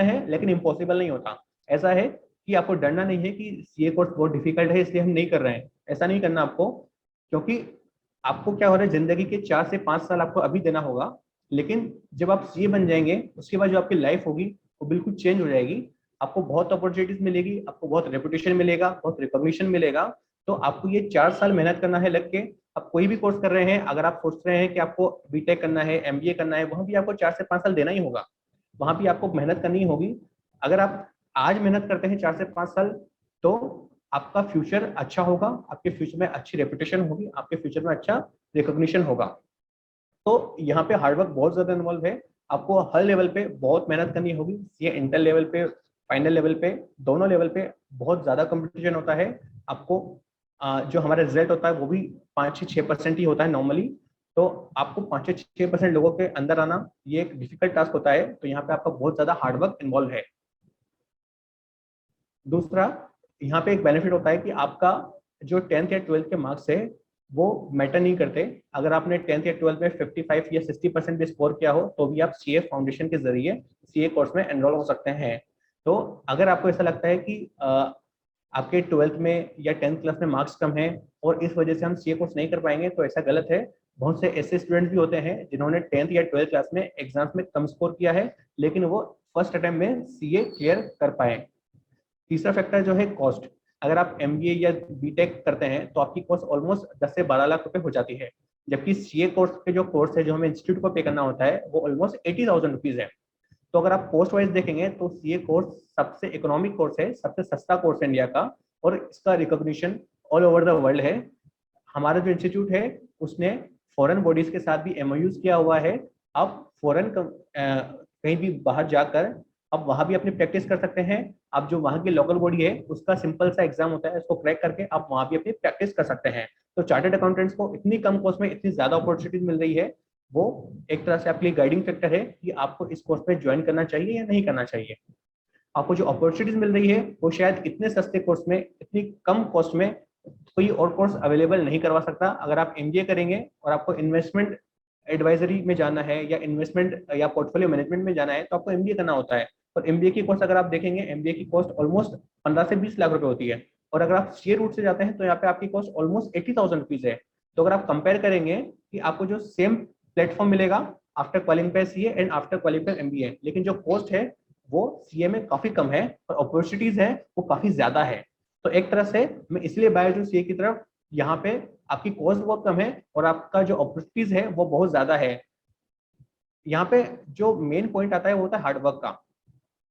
हैं लेकिन इम्पॉसिबल नहीं होता। ऐसा है कि आपको डरना नहीं है कि सीए कोर्स बहुत डिफिकल्ट है इसलिए हम नहीं कर रहे हैं, ऐसा नहीं करना आपको। क्योंकि आपको क्या हो रहा है, जिंदगी के 4 से 5 साल आपको अभी देना होगा, लेकिन जब आप सीए बन जाएंगे उसके बाद जो आपकी लाइफ होगी वो बिल्कुल चेंज हो जाएगी। आपको बहुत अपॉर्चुनिटीज मिलेगी, आपको बहुत रेपुटेशन मिलेगा, बहुत रिकॉग्निशन मिलेगा। तो आपको ये 4 साल मेहनत करना है लग के। आप कोई भी कोर्स कर रहे हैं, अगर आप सोच रहे हैं कि आपको बीटेक करना है, एमबीए करना है, वहां भी आपको 4 से 5 साल देना ही होगा, वहां भी आपको मेहनत करनी होगी। अगर आप आज मेहनत करते हैं 4 से 5 साल, तो आपका फ्यूचर अच्छा होगा, आपके फ्यूचर में अच्छी रेपुटेशन होगी, आपके फ्यूचर में अच्छा रिकॉग्निशन होगा। तो यहाँ पे हार्डवर्क बहुत ज्यादा इन्वॉल्व है, आपको हर लेवल पे बहुत मेहनत करनी होगी। ये इंटर लेवल पे, फाइनल लेवल पे, दोनों लेवल पे बहुत ज्यादा कंपटीशन होता है। आपको जो हमारा रिजल्ट होता है वो भी 5 से 6% ही होता है नॉर्मली। तो आपको 5 से 6% लोगों के अंदर आना ये एक डिफिकल्ट टास्क होता है। तो यहाँ पे आपका बहुत ज्यादा हार्डवर्क इन्वॉल्व है। दूसरा, यहाँ पे एक बेनिफिट होता है कि आपका जो 10th या 12th के मार्क्स है वो मैटर नहीं करते। अगर आपने 10th या 12th में 55 या 60% भी स्कोर किया हो तो भी आप सीए फाउंडेशन के जरिए सीए कोर्स में एनरोल हो सकते हैं। तो अगर आपको ऐसा लगता है कि आपके 12th में या 10th क्लास में मार्क्स कम है और इस वजह से हम सीए कोर्स नहीं कर पाएंगे, तो ऐसा गलत है। बहुत से ऐसे स्टूडेंट्स भी होते हैं जिन्होंने 10th या 12th क्लास में एग्जाम्स में कम स्कोर किया है, लेकिन वो फर्स्ट अटेम्प्ट में सीए क्लियर कर पाए। तीसरा फैक्टर जो है कॉस्ट। अगर आप एमबीए या बीटेक करते हैं तो आपकी कॉस्ट ऑलमोस्ट 10 से 12 लाख रुपए हो जाती है, जबकि सीए कोर्स के जो कोर्स है जो हमें इंस्टीट्यूट को पे करना होता है वो ऑलमोस्ट 80,000 रुपीज है। तो अगर आप कॉस्ट वाइज देखेंगे तो सीए कोर्स सबसे इकोनॉमिक कोर्स है, सबसे सस्ता कोर्स है इंडिया का, और इसका recognition all over the world है। हमारा जो इंस्टीट्यूट है उसने फॉरेन बॉडीज के साथ भी एमओयूज किया हुआ है। आप फॉरेन कहीं भी बाहर जाकर आप वहां भी अपनी प्रैक्टिस कर सकते हैं। आप जो वहां की लोकल बॉडी है उसका सिंपल सा एग्जाम होता है, उसको क्रैक करके आप वहां भी अपनी प्रैक्टिस कर सकते हैं। तो चार्टर्ड अकाउंटेंट्स को इतनी कम कॉस्ट में इतनी ज्यादा अपॉर्चुनिटीज मिल रही है, वो एक तरह से आपके लिए गाइडिंग फैक्टर है कि आपको इस कोर्स में ज्वाइन करना चाहिए या नहीं करना चाहिए। आपको जो अपॉर्चुनिटीज मिल रही है वो शायद इतने सस्ते कोर्स में, इतनी कम कॉस्ट में कोई और कोर्स अवेलेबल नहीं करवा सकता। अगर आप एमबीए करेंगे और आपको इन्वेस्टमेंट एडवाइजरी में जाना है या इन्वेस्टमेंट या पोर्टफोलियो मैनेजमेंट में जाना है तो आपको एमबीए करना होता है। और एमबीए की कॉस्ट अगर आप देखेंगे, एमबीए की कॉस्ट ऑलमोस्ट 15 से 20 लाख रुपए होती है। और अगर आप सीए रूट से जाते हैं तो यहाँ पे आपकी कॉस्ट ऑलमोस्ट 80,000 रुपीज है। तो अगर आप कंपेयर करेंगे कि आपको जो सेम प्लेटफॉर्म मिलेगा after qualify CA and after qualify MBA, लेकिन जो कॉस्ट है वो सीए में काफी कम है और अपॉर्चुनिटीज है वो काफी ज्यादा है। तो एक तरह से मैं इसलिए बायस हूँ सीए की तरफ, यहाँ पे आपकी कॉस्ट बहुत कम है और आपका जो अपॉर्चुनिटीज है वो बहुत ज्यादा है। यहाँ पे जो मेन पॉइंट आता है वो होता है हार्डवर्क का।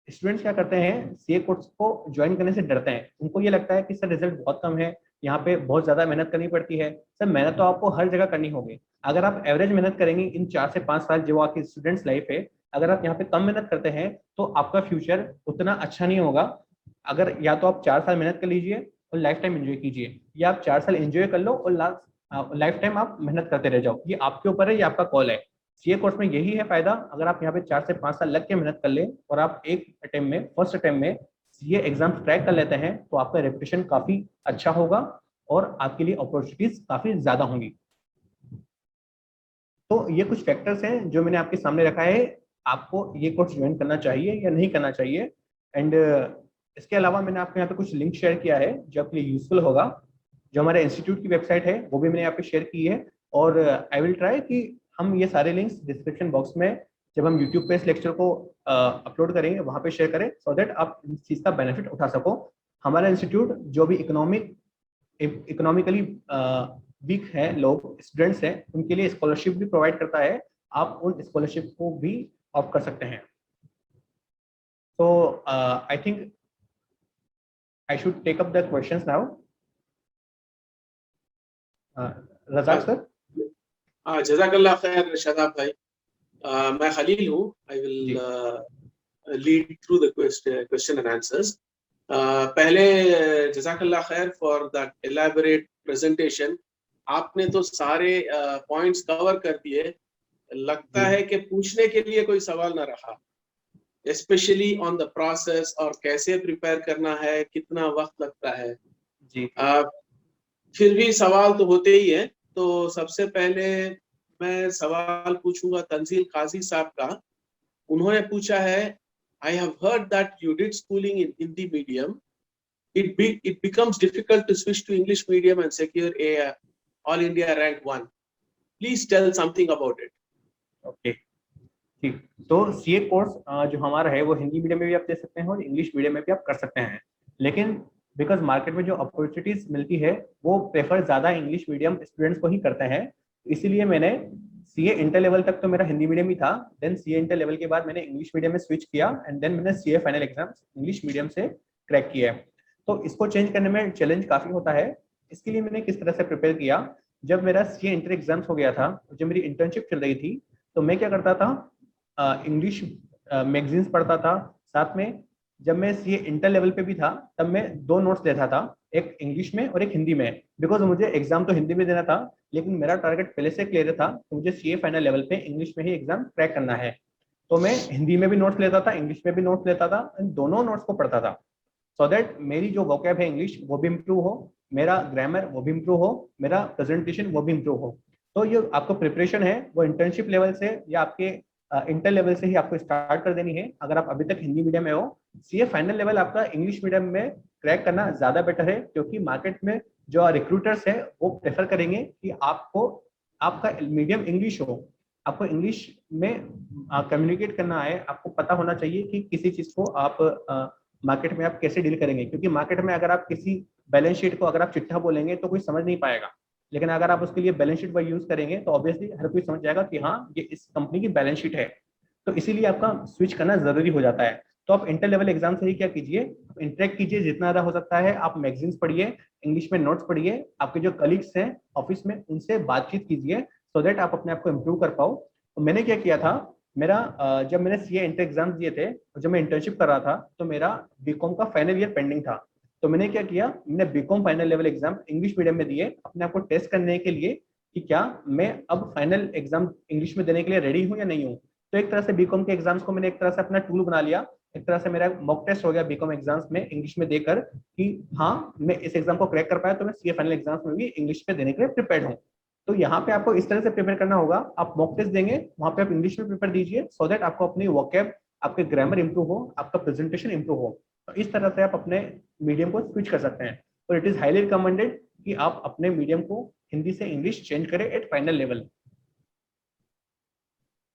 स्टूडेंट्स क्या करते हैं, सीए कोर्स को ज्वाइन करने से डरते हैं। उनको ये लगता है कि सर रिजल्ट बहुत कम है, यहाँ पे बहुत ज्यादा मेहनत करनी पड़ती है। सर मेहनत तो आपको हर जगह करनी होगी। अगर आप एवरेज मेहनत करेंगे इन 4 से 5 साल जो आपकी स्टूडेंट्स लाइफ है, अगर आप यहाँ पे कम मेहनत करते हैं तो आपका फ्यूचर उतना अच्छा नहीं होगा। अगर या तो आप 4 साल मेहनत कर लीजिए और लाइफ टाइम एंजॉय कीजिए, या आप 4 साल एंजॉय कर लो और लाइफ टाइम आप मेहनत करते रह जाओ। ये आपके ऊपर है, ये आपका कॉल है। सीए कोर्स में यही है फायदा, अगर आप यहाँ पे 4 से 5 साल लग के मेहनत कर ले और आप एक अटेम्प्ट में, फर्स्ट अटेम्प्ट में सीए एग्जाम क्रैक कर लेते हैं तो आपका रेपुटेशन काफी अच्छा होगा और आपके लिए अपॉर्चुनिटीज काफी ज्यादा होंगी। तो ये कुछ फैक्टर्स हैं जो मैंने आपके सामने रखा है, आपको ये कोर्स ज्वाइन करना चाहिए या नहीं करना चाहिए। एंड इसके अलावा मैंने आपको यहाँ पे कुछ लिंक शेयर किया है जो आपके लिए यूजफुल होगा। जो हमारे इंस्टीट्यूट की वेबसाइट है वो भी मैंने यहाँ पे शेयर की है, और आई विल ट्राई कि हम ये सारे लिंक्स डिस्क्रिप्शन बॉक्स में जब हम यूट्यूब पे इस लेक्चर को अपलोड करेंगे वहां पे शेयर करें, सो दैट आप इस चीज का बेनिफिट उठा सको। हमारा इंस्टीट्यूट जो भी इकोनॉमिकली वीक है लोग, स्टूडेंट्स हैं, उनके लिए स्कॉलरशिप भी प्रोवाइड करता है। आप उन स्कॉलरशिप को भी ऑप्ट कर सकते हैं। तो I think I should take up the questions now. Razzaq sir. जज़ाकल्लाह खैर शादाब भाई। मैं खलील हूँ। I will lead through the question and answers. पहले जज़ाकल्लाह खैर फॉर दैट एलैबोरेट प्रेजेंटेशन। आपने तो सारे पॉइंट्स कवर कर दिए। लगता है कि पूछने के लिए कोई सवाल ना रहा, स्पेशली ऑन द प्रोसेस और कैसे प्रिपेयर करना है, कितना वक्त लगता है जी। फिर भी सवाल तो होते ही है। तो सबसे पहले मैं सवाल पूछूंगा तंजील काजी साहब का। उन्होंने पूछा है, I have heard that you did schooling in Hindi medium, it becomes difficult to switch to English medium and secure a all India rank 1. Please tell something about it. Okay ठीक। तो सीए कोर्स जो हमारा है वो हिंदी मीडियम में भी आप दे सकते हैं और इंग्लिश मीडियम में भी आप कर सकते हैं। लेकिन बिकॉज मार्केट में जो अपॉर्चुनिटीज मिलती है वो प्रेफर ज्यादा इंग्लिश मीडियम स्टूडेंट्स को ही करते हैं। इसीलिए मैंने सीए इंटर लेवल तक तो मेरा हिंदी मीडियम ही था, देन सीए इंटर लेवल के बाद मैंने इंग्लिश मीडियम में स्विच किया एंड देन मैंने CA final exam English medium से क्रैक किया है। तो इसको चेंज करने में चैलेंज काफी होता है। इसके लिए मैंने किस तरह से प्रिपेयर किया, जब मेरा सीए इंटर एग्जाम्स हो गया था, जब मेरी इंटर्नशिप चल रही थी, तो मैं क्या करता था, इंग्लिश मैगजीन्स पढ़ता था। साथ में जब मैं सीए इंटर लेवल पे भी था तब मैं 2 नोट्स लेता था, एक इंग्लिश में और एक हिंदी में, बिकॉज मुझे एग्जाम तो हिंदी में देना था लेकिन मेरा टारगेट पहले से क्लियर था कि मुझे सीए फाइनल लेवल पे इंग्लिश में ही एग्जाम क्रैक करना है। तो मैं हिंदी में भी नोट्स लेता था, इंग्लिश में भी नोट्स लेता था, इन दोनों नोट्स को पढ़ता था, सो दैट मेरी जो वोकैब है इंग्लिश वो भी इम्प्रूव हो, मेरा ग्रामर वो भी इम्प्रूव हो, मेरा प्रेजेंटेशन वो भी इम्प्रूव हो। तो ये आपको प्रिपरेशन है वो इंटर्नशिप लेवल से या आपके इंटर लेवल से ही आपको स्टार्ट कर देनी है। अगर आप अभी तक हिंदी मीडियम में हो, सीए फाइनल लेवल आपका इंग्लिश मीडियम में क्रैक करना ज्यादा बेटर है, क्योंकि मार्केट में जो रिक्रूटर्स है वो प्रेफर करेंगे कि आपको आपका मीडियम इंग्लिश हो, आपको इंग्लिश में कम्युनिकेट करना है, आपको पता होना चाहिए कि किसी चीज को आप मार्केट में आप कैसे डील करेंगे। क्योंकि मार्केट में अगर आप किसी बैलेंस शीट को अगर आप चिट्ठा बोलेंगे तो कोई समझ नहीं पाएगा, लेकिन अगर आप उसके लिए बैलेंस शीट वर्ड यूज करेंगे तो ऑब्वियसली हर कोई समझ जाएगा कि हाँ ये इस कंपनी की बैलेंस शीट है। तो इसीलिए आपका स्विच करना जरूरी हो जाता है। तो आप इंटर लेवल एग्जाम से ही क्या कीजिए, इंटरेक्ट कीजिए जितना ज्यादा हो सकता है, आप मैगजीन्स पढ़िए, इंग्लिश में नोट्स पढ़िए, आपके जो कलीग्स हैं ऑफिस में उनसे बातचीत कीजिए, सो दैट आप अपने आप को इम्प्रूव कर पाओ। तो मैंने क्या किया था, मेरा जब मैंने सीए इंटर एग्जाम दिए थे, जब मैं इंटर्नशिप कर रहा था, तो मेरा बीकॉम का फाइनल ईयर पेंडिंग था। तो मैंने क्या किया, मैंने BCom final level exam English medium में दिए, अपने आप को टेस्ट करने के लिए कि क्या मैं अब फाइनल एग्जाम इंग्लिश में देने के लिए रेडी हूँ या नहीं हूँ। तो एक तरह से बीकॉम के एग्जाम्स को मैंने एक तरह से अपना टूल बना लिया, एक तरह से मेरा मॉक टेस्ट हो गया बीकॉम एग्जाम्स में इंग्लिश में देकर कि हाँ मैं इस एग्जाम को क्रैक कर पाया, तो मैं सीए फाइनल एग्जाम्स में भी इंग्लिश में देने के लिए प्रिपेयर्ड हूँ। तो यहाँ पे आपको इस तरह से प्रिपेयर करना होगा, आप मॉक टेस्ट देंगे, वहाँ पे आप इंग्लिश में पेपर दीजिए, सो दैट आपको अपनी वोकैब, आपके ग्रामर इंप्रूव हो, आपका प्रेजेंटेशन इंप्रूव हो। तो इस तरह से आप अपने मीडियम को स्विच कर सकते हैं। और इट इज हाईली रिकमेंडेड कि आप अपने मीडियम को हिंदी से इंग्लिश चेंज करें एट फाइनल लेवल।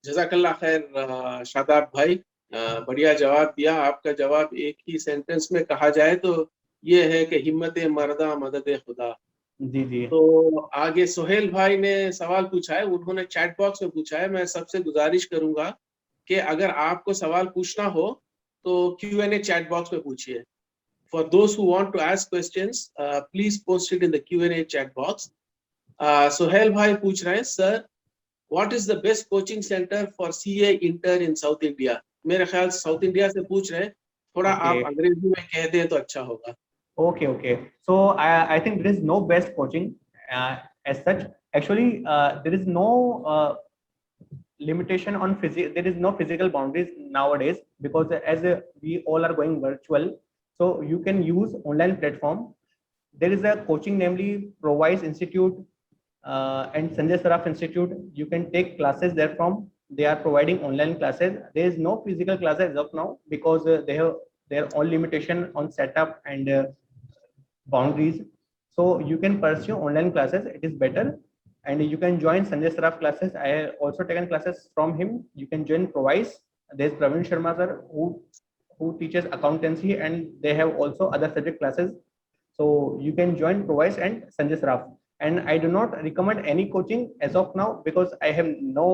जज़ाकल्लाह खैर शादाब भाई, बढ़िया जवाब दिया। आपका जवाब एक ही सेंटेंस में कहा जाए तो ये है कि हिम्मत मर्दा मदद खुदा। जी जी। तो आगे सोहेल भाई ने सवाल पूछा है, उन्होंने चैट बॉक्स में पूछा है। मैं सबसे गुजारिश करूंगा कि अगर आपको सवाल पूछना हो तो Q&A चैट बॉक्स में पूछिए। For those who want to ask questions, please post it in the Q&A chat box. Sohail भाई पूछ रहे हैं, sir what is the best coaching center for CA intern in South India? मेरे ख्याल से साउथ इंडिया से पूछ रहे हैं, थोड़ा आप अंग्रेजी में कह दें तो अच्छा होगा। Okay. So I think there is no best coaching as such. Actually, there is no limitation on physical. There is no physical boundaries nowadays because as we all are going virtual, so you can use online platform. There is a coaching, namely Provise Institute and Sanjay Saraf Institute. You can take classes there from. They are providing online classes. There is no physical classes as of now because they have their own limitation on setup and boundaries. So you can pursue online classes. It is better, and you can join Sanjay Saraf classes. I have also taken classes from him. You can join Provise. There's Praveen Sharma sir who teaches accountancy, and they have also other subject classes. So you can join Provise and Sanjay Saraf. And I do not recommend any coaching as of now because I have no.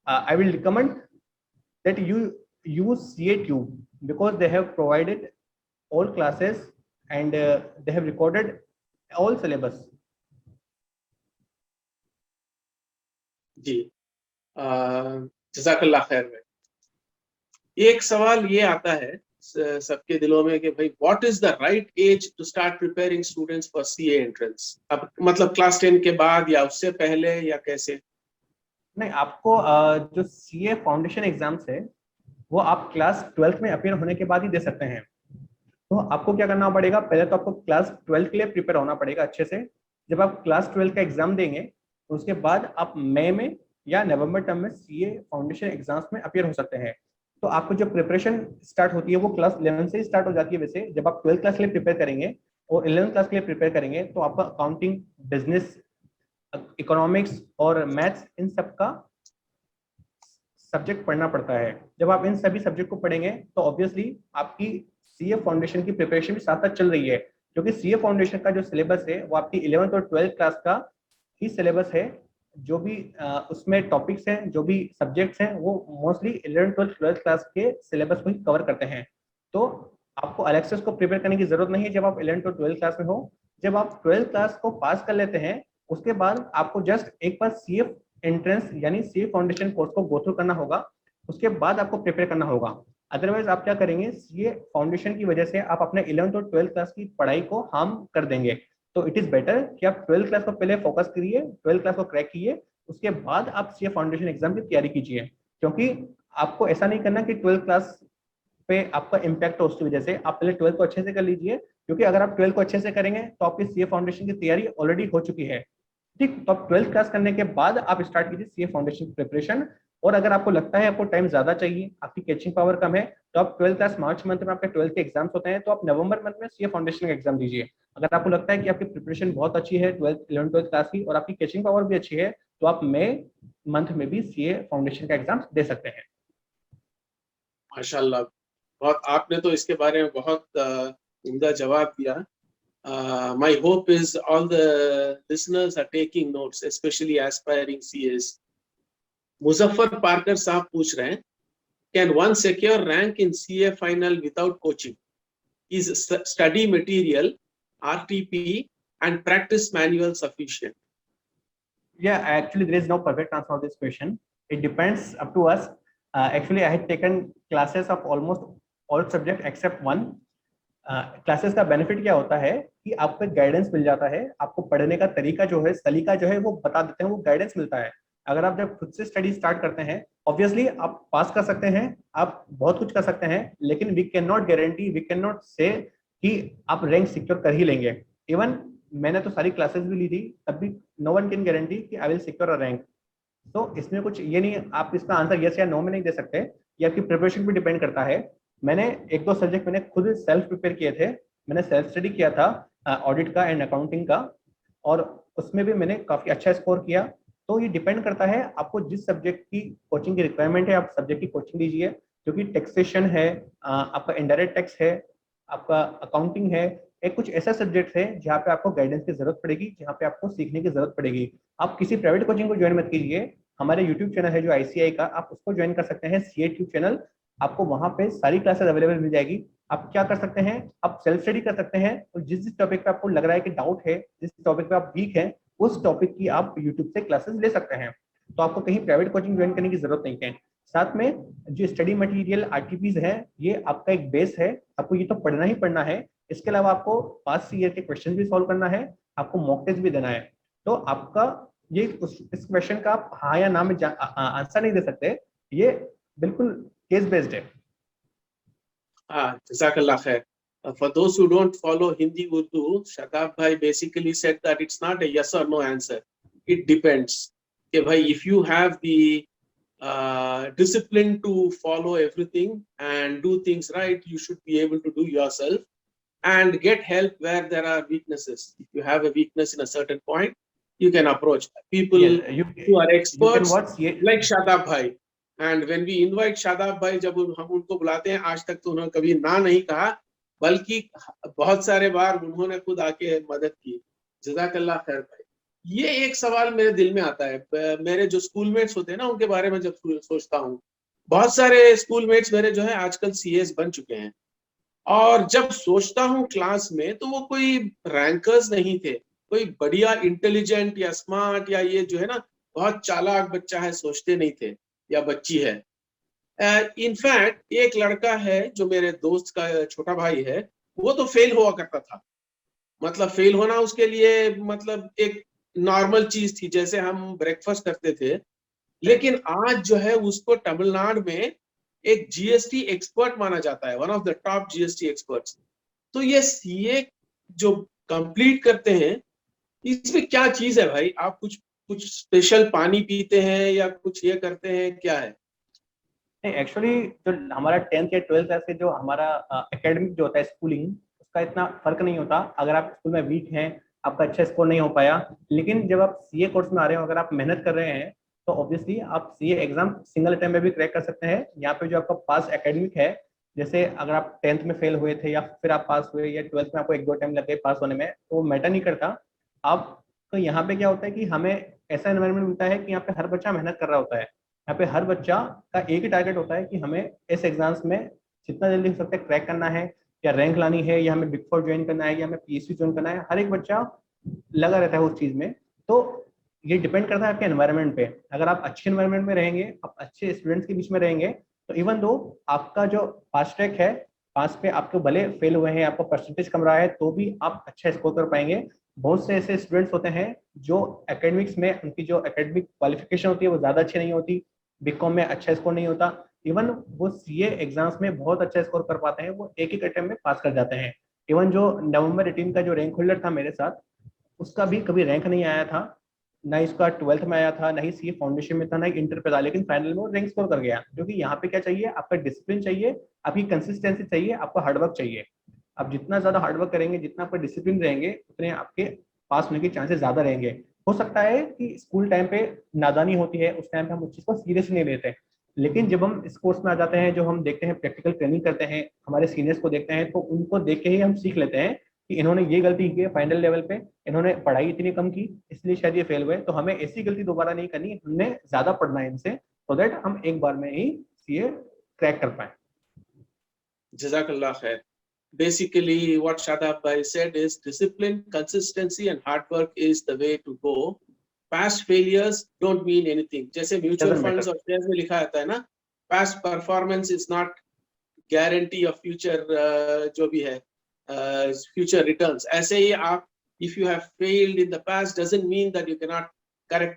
I will recommend that you use CATube because they have provided all classes and they have recorded all syllabus. जी, जज़ाकल्लाह खैर भाई। एक सवाल ये आता है सबके दिलों में कि भाई what is the right age to start preparing students for CA entrance? अब मतलब क्लास 10 के बाद या उससे पहले या कैसे? नहीं, आपको जो सीए फाउंडेशन एग्जाम्स है वो आप क्लास 12th में अपीयर होने के बाद ही दे सकते हैं। तो आपको क्या करना पड़ेगा, पहले तो आपको क्लास 12 के लिए प्रिपेयर होना पड़ेगा अच्छे से। जब आप क्लास 12 का एग्जाम देंगे तो उसके बाद आप मई में या नवंबर टर्म में सीए फाउंडेशन एग्जाम्स में अपीयर हो सकते हैं। तो आपको जो प्रिपरेशन स्टार्ट होती है वो क्लास 11 से ही स्टार्ट हो जाती है। वैसे जब आप 12th क्लास के लिए प्रिपेयर करेंगे और 11th क्लास के लिए प्रिपेयर करेंगे तो आपका अकाउंटिंग, बिजनेस, इकोनॉमिक्स और मैथ्स, इन सब का सब्जेक्ट पढ़ना पड़ता है। जब आप इन सभी सब्जेक्ट को पढ़ेंगे तो ऑब्वियसली आपकी सीए फाउंडेशन की प्रिपरेशन भी साथ साथ चल रही है, क्योंकि सीए फाउंडेशन का जो सिलेबस है वो आपकी 11th और 12th क्लास का ही सिलेबस है। जो भी उसमें टॉपिक्स हैं, जो भी सब्जेक्ट्स हैं, वो मोस्टली 11th और 12th क्लास के सिलेबस को ही कवर करते हैं। तो आपको अलग से उसको प्रिपेयर करने की जरूरत नहीं है जब आप 11th और 12th क्लास में हो। जब आप 12th क्लास को पास कर लेते हैं उसके बाद आपको जस्ट एक बार सीए एंट्रेंस यानी सीए फाउंडेशन कोर्स को गो थ्रू करना होगा, उसके बाद आपको प्रिपेयर करना होगा। अदरवाइज आप क्या करेंगे, सीए फाउंडेशन की वजह से आप अपने 11th और 12th क्लास की पढ़ाई को हार्म कर देंगे। तो इट इज बेटर कि आप 12th क्लास को पहले फोकस करिए, 12th क्लास को क्रैक कीजिए, उसके बाद आप सीए फाउंडेशन एग्जाम की तैयारी कीजिए। क्योंकि आपको ऐसा नहीं करना कि 12th क्लास पे आपका इम्पैक्ट हो उसकी वजह से। आप पहले 12th को अच्छे से कर लीजिए, क्योंकि अगर आप 12th को अच्छे से करेंगे तो आपकी सीए फाउंडेशन की तैयारी ऑलरेडी हो चुकी है। ठीक, तो आप 12th क्लास करने के बाद आप स्टार्ट कीजिए सीए फाउंडेशन की प्रिपरेशन। और अगर आपको लगता है आपको टाइम ज्यादा चाहिए, आपकी कैचिंग पावर कम है, तो आप 12th क्लास मार्च मंथ में आपके 12th के एग्जाम्स होते हैं, तो आप नवंबर मंथ में सीए फाउंडेशन का एग्जाम दीजिए। अगर आपको लगता है कि आपकी प्रिपरेशन बहुत अच्छी है 11th 12th क्लास की और आपकी कैचिंग पावर भी अच्छी है, तो आप मई मंथ में भी सीए फाउंडेशन का एग्जाम दे सकते हैं। माशाल्लाह, बहुत आपने तो इसके बारे में बहुत उम्दा जवाब दिया। My hope is all the listeners are taking notes, especially aspiring CAs. Muzaffar Parker साहब पूछ रहे हैं, can one secure rank in CA final without coaching? Is study material, RTP and practice manual sufficient? Yeah, actually there is no perfect answer to this question. It depends up to us. Actually I had taken classes of almost all subjects except one. Classes का बेनिफिट क्या होता है कि आपको गाइडेंस मिल जाता है, आपको पढ़ने का तरीका जो है, सलीका जो है वो बता देते हैं, वो गाइडेंस मिलता है। अगर आप जब खुद से स्टडी स्टार्ट करते हैं, ऑब्वियसली आप पास कर सकते हैं, आप बहुत कुछ कर सकते हैं, लेकिन we can not guarantee, we can not say कि आप रैंक सिक्योर कर ही लेंगे। इवन मैंने तो सारी क्लासेस भी ली थी, तब भी नो वन कैन गारंटी कि I will secure a rank. तो इसमें कुछ ये नहीं, आप इसका आंसर यस या नो में नहीं दे सकते, ये आपकी प्रिपरेशन पे डिपेंड करता है। मैंने एक दो सब्जेक्ट मैंने खुद सेल्फ प्रिपेयर किए थे, मैंने सेल्फ स्टडी किया था ऑडिट का एंड अकाउंटिंग का, और उसमें भी मैंने काफी अच्छा स्कोर किया। तो ये डिपेंड करता है आपको जिस सब्जेक्ट की कोचिंग की रिक्वायरमेंट है, आप सब्जेक्ट की कोचिंग लीजिए, क्योंकि टैक्सेशन है, आपका इनडायरेक्ट टैक्स है, आपका अकाउंटिंग है, एक कुछ ऐसा सब्जेक्ट है जहाँ पे आपको गाइडेंस की जरूरत पड़ेगी, जहाँ पे आपको सीखने की जरूरत पड़ेगी। आप किसी प्राइवेट कोचिंग को ज्वाइन मत कीजिए, हमारे यूट्यूब चैनल है जो ICAI का, आप उसको ज्वाइन कर सकते हैं, CA ट्यूब चैनल, आपको वहां पे सारी क्लासेस अवेलेबल मिल जाएगी। आप क्या कर सकते हैं, आप सेल्फ स्टडी कर सकते हैं, और जिस जिस टॉपिक पे आपको लग रहा है कि डाउट है, जिस टॉपिक पे आप वीक हैं, उस टॉपिक की आप यूट्यूब से क्लासेस ले सकते हैं। तो आपको कहीं प्राइवेट कोचिंग ज्वाइन करने की जरूरत नहीं है। साथ में जो स्टडी मटेरियल RTPs है, ये आपका एक बेस है, आपको ये तो पढ़ना ही पढ़ना है। इसके अलावा आपको पास्ट ईयर के क्वेश्चन भी सॉल्व करना है, आपको मॉक टेस्ट भी देना है। तो आपका ये इस क्वेश्चन का आप हाँ या ना में आंसर नहीं दे सकते, ये बिल्कुल केस बेस्ड है। Jazakallah khair. For those who don't follow Hindi Urdu, Shadab bhai basically said that it's not a yes or no answer. It depends. Okay, bhai, if you have the discipline to follow everything and do things right, you should be able to do yourself and get help where there are weaknesses. If you have a weakness in a certain point, you can approach people who are experts like Shadab bhai. And when we invite Shadab bhai, जब हम उनको बुलाते हैं, आज तक तो उन्होंने कभी ना नहीं कहा, बल्कि बहुत सारे बार उन्होंने खुद आके मदद की। जज़ाकल्लाह खैर भाई। ये एक सवाल मेरे दिल में आता है, मेरे जो स्कूलमेट्स होते हैं ना, उनके बारे में जब सोचता हूँ, बहुत सारे स्कूलमेट्स मेरे जो है आजकल CAs बन चुके हैं, और जब सोचता हूँ क्लास में, तो वो कोई रैंकर्स नहीं थे, कोई बढ़िया इंटेलिजेंट या स्मार्ट या ये जो है ना बहुत चालाक बच्चा है सोचते नहीं थे, या बच्ची है। इनफैक्ट एक लड़का है जो मेरे दोस्त का छोटा भाई है, वो तो फेल हुआ करता था। मतलब फेल होना उसके लिए मतलब एक नॉर्मल चीज थी, जैसे हम ब्रेकफास्ट करते थे। लेकिन आज जो है उसको तमिलनाडु में एक GST एक्सपर्ट माना जाता है, one of the top GST experts. तो ये CA जो कंप्लीट करते हैं, इसमें क्या चीज है भाई? आप कुछ स्पेशल पानी पीते हैं या कुछ ये करते हैं, क्या है? नहीं, एक्चुअली जो हमारा 10th या 12th क्लास से जो हमारा एकेडमिक जो होता है, स्कूलिंग, उसका इतना फर्क नहीं होता। अगर आप स्कूल में वीक हैं, आपका अच्छा स्कोर नहीं हो पाया, लेकिन जब आप CA कोर्स में आ रहे हो, अगर आप मेहनत कर रहे हैं, तो ऑब्वियसली आप CA एग्जाम सिंगल अटेम्प्ट में भी क्रैक कर सकते हैं। यहाँ पे जो आपका पास एकेडमिक है, जैसे अगर आप 10th में फेल हुए थे या फिर आप पास हुए, या 12th में आपको 1-2 अटेम्प्ट लगे पास होने में, तो वो मैटर नहीं करता। आप तो यहाँ पे क्या होता है कि हमें ऐसा एनवायरनमेंट मिलता है कि यहाँ पे हर बच्चा मेहनत कर रहा होता है। यहाँ पे हर बच्चा का एक ही टारगेट होता है कि हमें इस एग्जाम्स में जितना जल्दी हो सकता है क्रैक करना है, या रैंक लानी है, या हमें बिग 4 ज्वाइन करना है, या हमें PhD ज्वाइन करना है। हर एक बच्चा लगा रहता है उस चीज में। तो ये डिपेंड करता है आपके एनवायरनमेंट पे। अगर आप अच्छे एनवायरनमेंट में रहेंगे, आप अच्छे स्टूडेंट्स के बीच में रहेंगे, तो इवन दो आपका जो पास ट्रैक है, पास पे आपके भले फेल हुए हैं, आपका परसेंटेज कम रहा है, तो भी आप अच्छा स्कोर कर पाएंगे। बहुत से ऐसे स्टूडेंट्स होते हैं जो एकेडमिक्स में उनकी जो एकेडमिक क्वालिफिकेशन होती है वो ज्यादा अच्छी नहीं होती, BCom में अच्छा स्कोर नहीं होता, इवन वो CA एग्जाम्स में बहुत अच्छा स्कोर कर पाते हैं, वो एक अटेम्प्ट में पास कर जाते हैं। इवन जो नवंबर 18 का जो रैंक होल्डर था मेरे साथ, उसका भी कभी रैंक नहीं आया था, ना इसका 12th में आया था, ना ही CA फाउंडेशन में था, ना ही इंटर पे था, लेकिन फाइनल में वो रैंक स्कोर कर गया। क्योंकि यहाँ पे क्या चाहिए, आपका डिसिप्लिन चाहिए, आपकी कंसिस्टेंसी चाहिए, आपको हार्डवर्क चाहिए। आप जितना ज्यादा हार्डवर्क करेंगे, जितना आपका डिसिप्लिन रहेंगे, उतने आपके पास होने के चांसेस ज्यादा रहेंगे। हो सकता है कि स्कूल टाइम पे नादानी होती है, उस टाइम पे हम उस चीज को सीरियस नहीं लेते, लेकिन जब हम इस कोर्स में आ जाते हैं, जो हम देखते हैं प्रैक्टिकल ट्रेनिंग करते हैं, हमारे सीनियर्स को देखते हैं, तो उनको देख के ही हम सीख लेते हैं कि इन्होंने ये गलती की है फाइनल लेवल पे, इन्होंने पढ़ाई इतनी कम की इसलिए शायद ये फेल हुए, तो हमें ऐसी गलती दोबारा नहीं करनी, हमने ज्यादा पढ़ना है इनसे, so that हम एक बार में ही CA क्रैक कर पाए। Jazakallah khair. Basically, what Shadab bhai said is discipline, consistency, and hard work is the way to go. Past failures don't mean anything. जैसे म्यूचुअल फंड्स और शेयर्स में लिखा रहता है ना, past performance is not guarantee of future जो भी है future returns. ऐसे ही आप if you have failed in the past doesn't mean that you cannot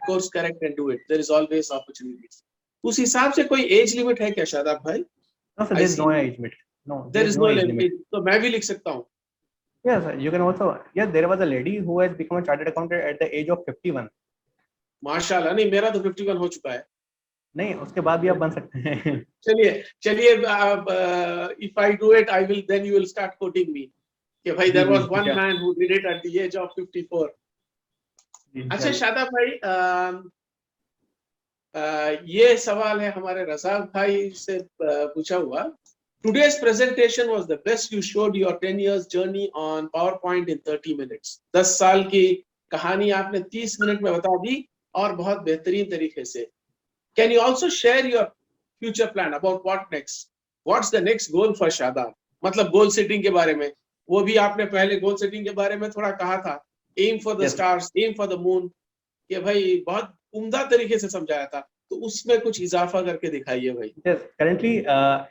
course correct and do it. There is always opportunities. उस हिसाब से कोई एज लिमिट है क्या शादाब भाई? No, sir, there is no age limit. No, there is no limit. तो मैं भी लिख सकता हूँ? Yes, you can also. Yes, there was a lady who has become a chartered accountant at the age of 51. माशाल्लाह, नहीं मेरा तो 51 हो चुका है। नहीं, उसके बाद भी आप बन सकते हैं। चलिए चलिए, if I do it I will, then you will start quoting me कि भाई there was one man who did it at the age of 54। अच्छा शादाब भाई, ये सवाल है हमारे रज़ाक भाई से पूछा हुआ। Today's presentation was the best. You showed your 10 years journey on PowerPoint in 30 minutes. 10 साल की कहानी आपने 30 मिनट में बता दी और बहुत बेहतरीन तरीके से। Can you also share your future plan about what next? What's the next goal for Shadab? मतलब गोल सेटिंग के बारे में, वो भी आपने पहले गोल सेटिंग के बारे में थोड़ा कहा था। Aim for the stars, aim for the moon, कि भाई बहुत उम्दा तरीके से समझाया था, तो उसमें कुछ इजाफा करके दिखाइए भाई। Yes, currently,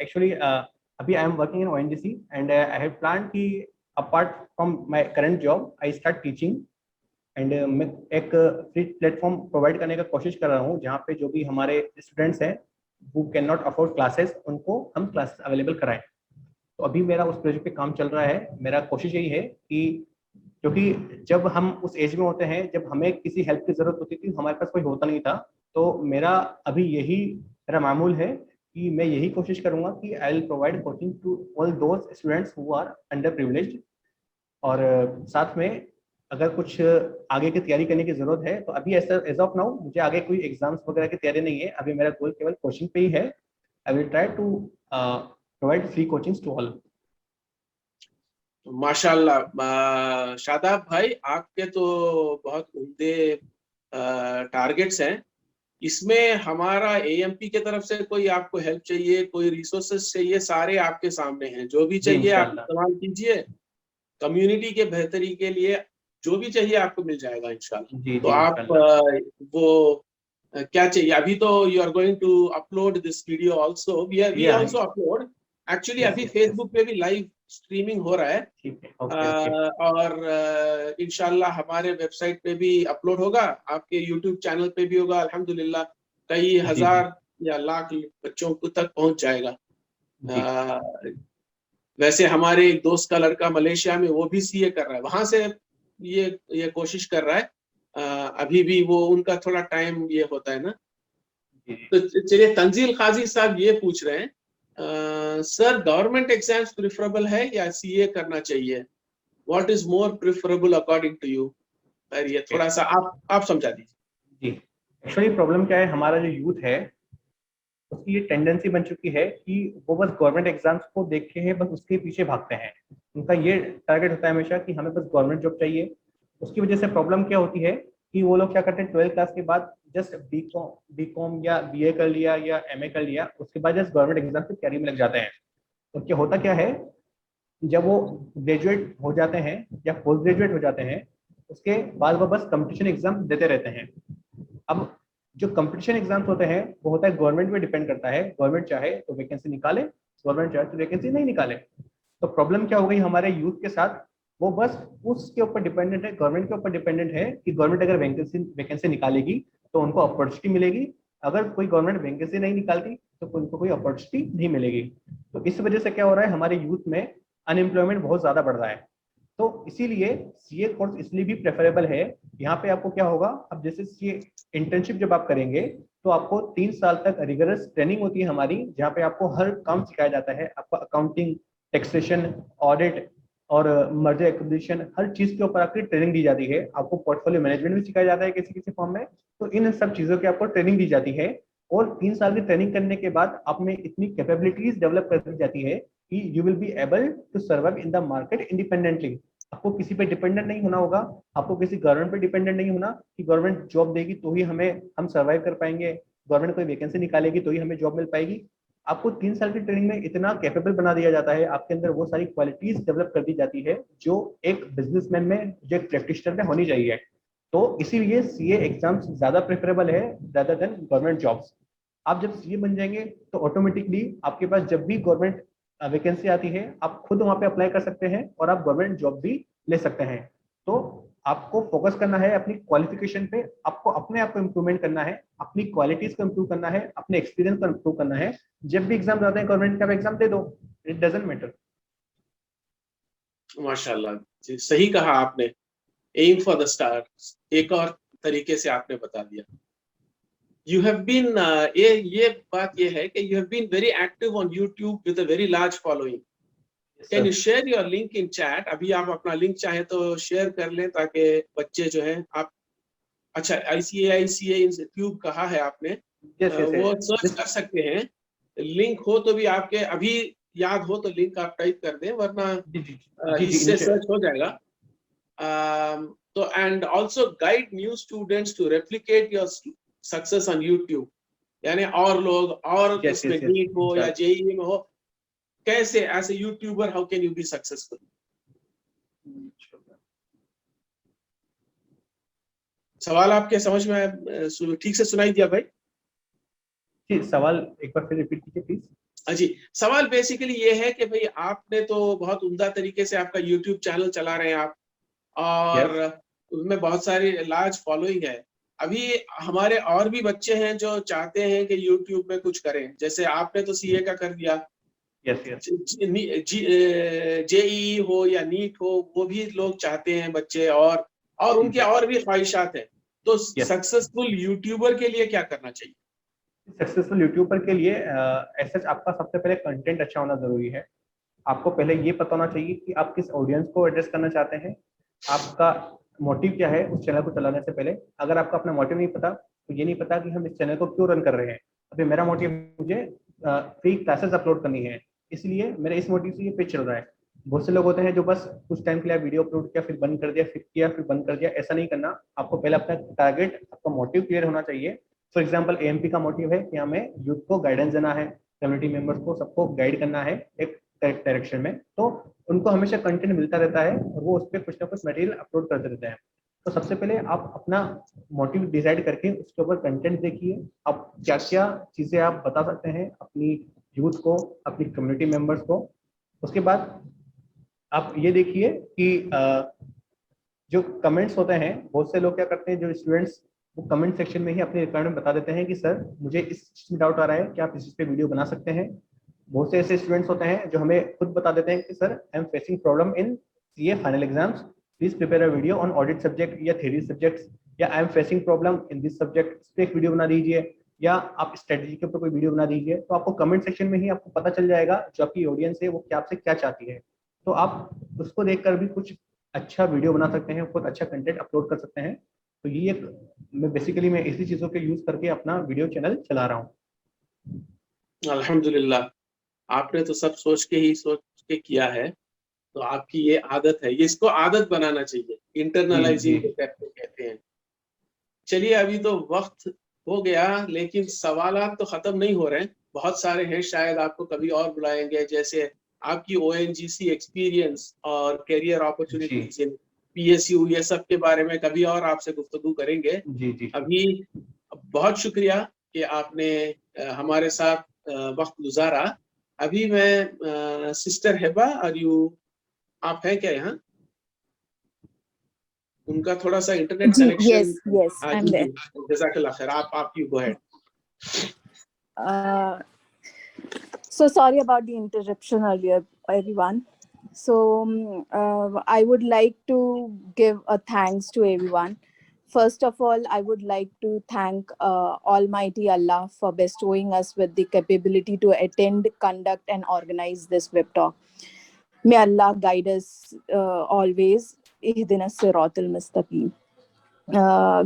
actually, अभी I am working in ONGC and I have planned कि apart from my current job, I start teaching and मैं एक फ्री प्लेटफॉर्म प्रोवाइड करने का कोशिश कर रहा हूँ जहाँ पे जो भी हमारे स्टूडेंट्स हैं who cannot afford classes, उनको हम क्लासेस अवेलेबल कराएं। तो अभी मेरा उस प्रोजेक्ट पे काम चल रहा है। मेरा कोशिश यही है कि क्योंकि जब हम उस एज में होते हैं, जब हमें किसी हेल्प की जरूरत होती थी, हमारे पास कोई होता नहीं था, तो मेरा अभी यही मेरा मामूल है कि मैं यही कोशिश करूंगा कि I will provide coaching to all those students who are underprivileged. और साथ में अगर कुछ आगे की तैयारी करने की जरूरत है तो अभी ऐसा एज ऑफ नाउ मुझे आगे कोई एग्जाम्स वगैरह की तैयारी नहीं है। अभी मेरा गोल केवल कोचिंग पे ही है। I will try to provide free coachings to all. माशाल्लाह शादाब भाई, आपके तो बहुत उम्दे टारगेट्स हैं। इसमें हमारा एएमपी के तरफ से कोई आपको हेल्प चाहिए, कोई रिसोर्सेस चाहिए, सारे आपके सामने हैं। जो भी चाहिए आप इस्तेमाल कीजिए। कम्युनिटी के बेहतरी के लिए जो भी चाहिए आपको मिल जाएगा इंशाल्लाह। तो आप वो क्या चाहिए? अभी तो you are going to upload this video also, we also upload. Actually अभी फेसबुक पे भी लाइव स्ट्रीमिंग हो रहा है और इंशाल्लाह हमारे वेबसाइट पे भी अपलोड होगा, आपके यूट्यूब चैनल पे भी होगा। अल्हम्दुलिल्लाह कई हजार या लाख बच्चों को तक पहुंच जाएगा। वैसे हमारे एक दोस्त का लड़का मलेशिया में, वो भी सीए कर रहा है, वहां से ये कोशिश कर रहा है। अभी भी वो उनका थोड़ा टाइम ये होता है ना। तो चलिए, तंजील काजी साहब ये पूछ रहे हैं, सर गवर्नमेंट एग्जाम्स प्रेफरेबल है या सीए करना चाहिए? What is more preferable according to you? ये थोड़ा सा आप समझा दीजिए। जी, एक्चुअली प्रॉब्लम क्या है, हमारा जो यूथ है उसकी ये टेंडेंसी बन चुकी है कि वो बस गवर्नमेंट एग्जाम्स को देख के है, बस उसके पीछे भागते हैं। उनका ये टारगेट होता है हमेशा कि हमें बस गवर्नमेंट जॉब चाहिए। उसकी वजह से प्रॉब्लम क्या होती है कि वो लोग क्या करते हैं, 12th क्लास के बाद जस्ट बीकॉम या बीए कर लिया या एमए कर लिया, उसके बाद जस्ट गवर्नमेंट एग्जाम की तैयारी में लग जाते हैं। तो क्या होता क्या है, जब वो ग्रेजुएट हो जाते हैं या पोस्ट ग्रेजुएट हो जाते हैं, उसके बाद वो बस कंपटीशन एग्जाम देते रहते हैं। अब जो कंपटीशन एग्जाम्स होते हैं वो होता है गवर्नमेंट पे डिपेंड करता है। गवर्नमेंट चाहे तो वैकेंसी निकाले, गवर्नमेंट चाहे तो वैकेंसी नहीं निकाले। तो प्रॉब्लम क्या हो गई हमारे यूथ के साथ, वो बस उसके ऊपर डिपेंडेंट है, गवर्नमेंट के ऊपर डिपेंडेंट है कि गवर्नमेंट अगर वैकेंसी निकालेगी तो उनको अपॉर्चुनिटी मिलेगी, अगर कोई गवर्नमेंट वैकेंसी नहीं निकालती तो उनको कोई अपॉर्चुनिटी नहीं मिलेगी। तो इस वजह से क्या हो रहा है, हमारे यूथ में अनएम्प्लॉयमेंट बहुत ज्यादा बढ़ रहा है। तो इसीलिए सीए कोर्स इसलिए भी प्रेफरेबल है। यहाँ पे आपको क्या होगा, अब जैसे सीए इंटर्नशिप जब आप करेंगे तो आपको 3 साल तक रिगरस ट्रेनिंग होती है हमारी, जहाँ पे आपको हर काम सिखाया जाता है। आपको अकाउंटिंग, टैक्सेशन, ऑडिट और मर्जर एक्विजिशन, हर चीज के ऊपर आपकी ट्रेनिंग दी जाती है। आपको पोर्टफोलियो मैनेजमेंट भी सिखाया जाता है किसी किसी फॉर्म में। तो इन सब चीजों की आपको ट्रेनिंग दी जाती है और 3 साल की ट्रेनिंग करने के बाद आप में इतनी कैपेबिलिटीज डेवलप कर दी जाती है कि you will be able to survive in the market independently. आपको किसी पे डिपेंडेंट नहीं होना होगा, आपको किसी गवर्नमेंट पे डिपेंडेंट नहीं होना कि गवर्नमेंट जॉब देगी तो ही हम सर्वाइव कर पाएंगे, गवर्नमेंट कोई वैकेंसी निकालेगी तो ही हमें जॉब मिल पाएगी। आपको 3 साल की ट्रेनिंग में इतना कैपेबल बना दिया जाता है, आपके अंदर वो सारी क्वालिटीज डेवलप कर दी जाती है जो एक बिजनेसमैन में, जो एक प्रैक्टिशनर में होनी चाहिए। तो इसीलिए सीए एग्जाम्स ज्यादा प्रेफरेबल है rather देन गवर्नमेंट जॉब्स। आप जब सीए बन जाएंगे तो ऑटोमेटिकली आपके पास जब भी गवर्नमेंट वैकेंसी आती है आप खुद वहां पे अप्लाई कर सकते हैं और आप गवर्नमेंट जॉब भी ले सकते हैं। तो आपको फोकस करना है अपनी क्वालिफिकेशन पे, आपको अपने आप को इम्प्रूवमेंट करना है, अपनी क्वालिटीज को इम्प्रूव करना है, अपने एक्सपीरियंस को इम्प्रूव करना है। जब भी एग्जाम आते हैं गवर्नमेंट का एग्जाम दे दो, इट डजंट मैटर। माशाल्लाह जी, सही कहा आपने, एम फॉर द स्टार्स, एक और तरीके से आपने बता दिया। यू हैव बीन, ये बात ये है कि you have been very active on YouTube with a very large following. Can you share your link in chat? अभी आप अपना लिंक चाहे तो शेयर कर लें ताकि बच्चे जो हैं, आप अच्छा ICAI इंस्टीट्यूट कहा है आपने, वो सर्च कर सकते हैं। लिंक हो तो भी आपके अभी याद हो तो लिंक आप टाइप कर दें, वरना इससे सर्च हो जाएगा। तो and also guide new students to replicate your success on YouTube, यानी और लोग और उसमें नीट हो या JEE में हो, कैसे as a YouTuber how can you be successful? सवाल आपके समझ में ठीक से सुनाई दिया भाई? जी, सवाल एक बार फिर रिपीट कीजिए प्लीज। जी, सवाल बेसिकली ये है कि भाई आपने तो बहुत उम्दा तरीके से आपका यूट्यूब चैनल चला रहे हैं आप, और उसमें बहुत सारी लार्ज फॉलोइंग है। अभी हमारे और भी बच्चे हैं जो चाहते हैं कि यूट्यूब में कुछ करें, जैसे आपने तो CA का कर दिया, JEE हो या नीट हो, वो भी लोग चाहते हैं बच्चे, और उनके और भी ख्वाहिशात हैं। तो सक्सेसफुल यूट्यूबर के लिए क्या करना चाहिए? सक्सेसफुल यूट्यूबर के लिए ऐसा आपका सबसे पहले कंटेंट अच्छा होना जरूरी है। आपको पहले ये पता होना चाहिए कि आप किस ऑडियंस को एड्रेस करना चाहते हैं, आपका मोटिव क्या है उस चैनल को चलाने से पहले। अगर आपका अपना मोटिव नहीं पता तो ये नहीं पता कि हम इस चैनल को क्यों रन कर रहे हैं। अभी मेरा मोटिव, मुझे फ्री क्लासेस अपलोड करनी है, इसलिए मेरा इस मोटिव से ये पेज चल रहा है। बहुत से लोग होते हैं जो बस कुछ टाइम के लिए वीडियो अपलोड किया, फिर बंद कर दिया, फिर किया, फिर बंद कर दिया। ऐसा नहीं करना। आपको पहले अपना टारगेट, आपका मोटिव क्लियर होना चाहिए। फॉर एग्जाम्पल AMP का मोटिव है कि हमें यूथ को गाइडेंस देना है, कम्युनिटी मेंबर्स को सबको गाइड करना है एक करेक्ट डायरेक्शन में, तो उनको हमेशा कंटेंट मिलता रहता है और वो उस पर कुछ ना कुछ मटेरियल अपलोड करते रहते हैं। तो सबसे पहले आप अपना मोटिव डिसाइड करके उसके ऊपर कंटेंट देखिए, आप क्या क्या चीजें आप बता सकते हैं अपनी यूथ को, अपनी कम्युनिटी मेंबर्स को। उसके बाद आप ये देखिए कि जो कमेंट्स होते हैं, बहुत से लोग क्या करते हैं, जो स्टूडेंट्स, वो कमेंट सेक्शन में ही अपनी रिक्वायरमेंट बता देते हैं कि सर मुझे इस चीज में डाउट आ रहा है, क्या आप इस चीज पे वीडियो बना सकते हैं। बहुत से ऐसे स्टूडेंट्स होते हैं जो हमें खुद बता देते हैं कि sir I am facing problem in CA final exams, please prepare a video on audit subject या थ्योरी सब्जेक्ट्स, या I am facing problem in this subject, इस पे एक वीडियो बना दीजिए, या आप स्ट्रेटजी के ऊपर कोई वीडियो बना दीजिए। तो आपको कमेंट सेक्शन में ही आपको पता चल जाएगा जो आपकी ऑडियंस है वो क्या आपसे क्या चाहती है। तो आप उसको देखकर भी कुछ अच्छा वीडियो बना सकते हैं, बहुत अच्छा कंटेंट अपलोड कर सकते हैं। तो ये एक मैं इसी चीजों के यूज करके अपना वीडियो चैनल चला रहा हूँ। अल्हम्दुलिल्लाह, आपने तो सब सोच के किया है, तो आपकी ये आदत है, ये इसको आदत बनाना चाहिए, इंटरनलाइजिंग कहते हैं। चलिए, अभी तो वक्त हो गया, लेकिन सवालात तो खत्म नहीं हो रहे हैं, बहुत सारे हैं, शायद आपको कभी और बुलाएंगे, जैसे आपकी ONGC एक्सपीरियंस और करियर अपॉर्चुनिटीज इन PSU, ये सब के बारे में कभी और आपसे गुफ्तगू करेंगे। अभी बहुत शुक्रिया कि आपने हमारे साथ वक्त गुजारा। अभी मैं सिस्टर हेबा, आप हैं क्या यहाँ? उनका थोड़ा सा internet connection. yes, I'm there. जज़ाकल्लाह खैर, आप you go ahead. So sorry about the interruption earlier, everyone. So I would like to give a thanks to everyone. First of all, I would like to thank Almighty Allah for bestowing us with the capability to attend, conduct, and organize this web talk. May Allah guide us always. Ihdinas siratal mustaqim.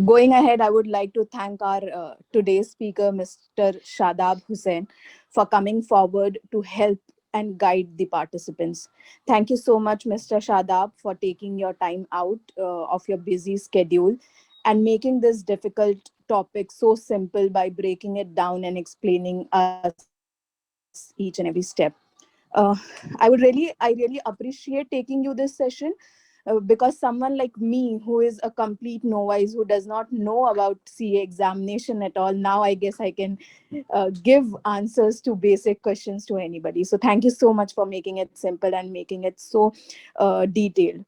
Going ahead, I would like to thank our today's speaker, Mr. Shadab Hussain, for coming forward to help and guide the participants. Thank you so much, Mr. Shadab, for taking your time out of your busy schedule and making this difficult topic so simple by breaking it down and explaining us each and every step. I really appreciate taking you this session. Because someone like me, who is a complete novice, who does not know about CA examination at all, now I guess I can give answers to basic questions to anybody. So thank you so much for making it simple and making it so detailed.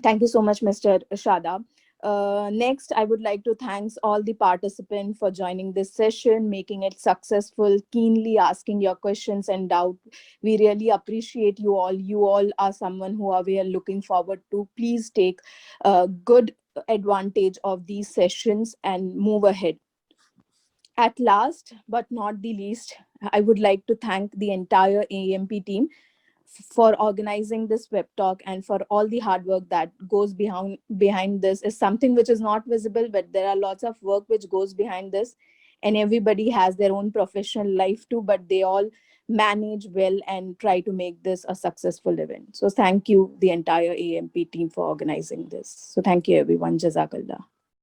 Thank you so much, Mr. Shadab. Next, I would like to thank all the participants for joining this session, making it successful, keenly asking your questions and doubt. We really appreciate you all. You all are someone who we are looking forward to. Please take good advantage of these sessions and move ahead. At last, but not the least, I would like to thank the entire AMP team for organizing this web talk and for all the hard work that goes behind this. Is something which is not visible, but there are lots of work which goes behind this, and everybody has their own professional life too, but they all manage well and try to make this a successful event. So thank you, the entire AMP team, for organizing this. So thank you everyone. Jazakallah.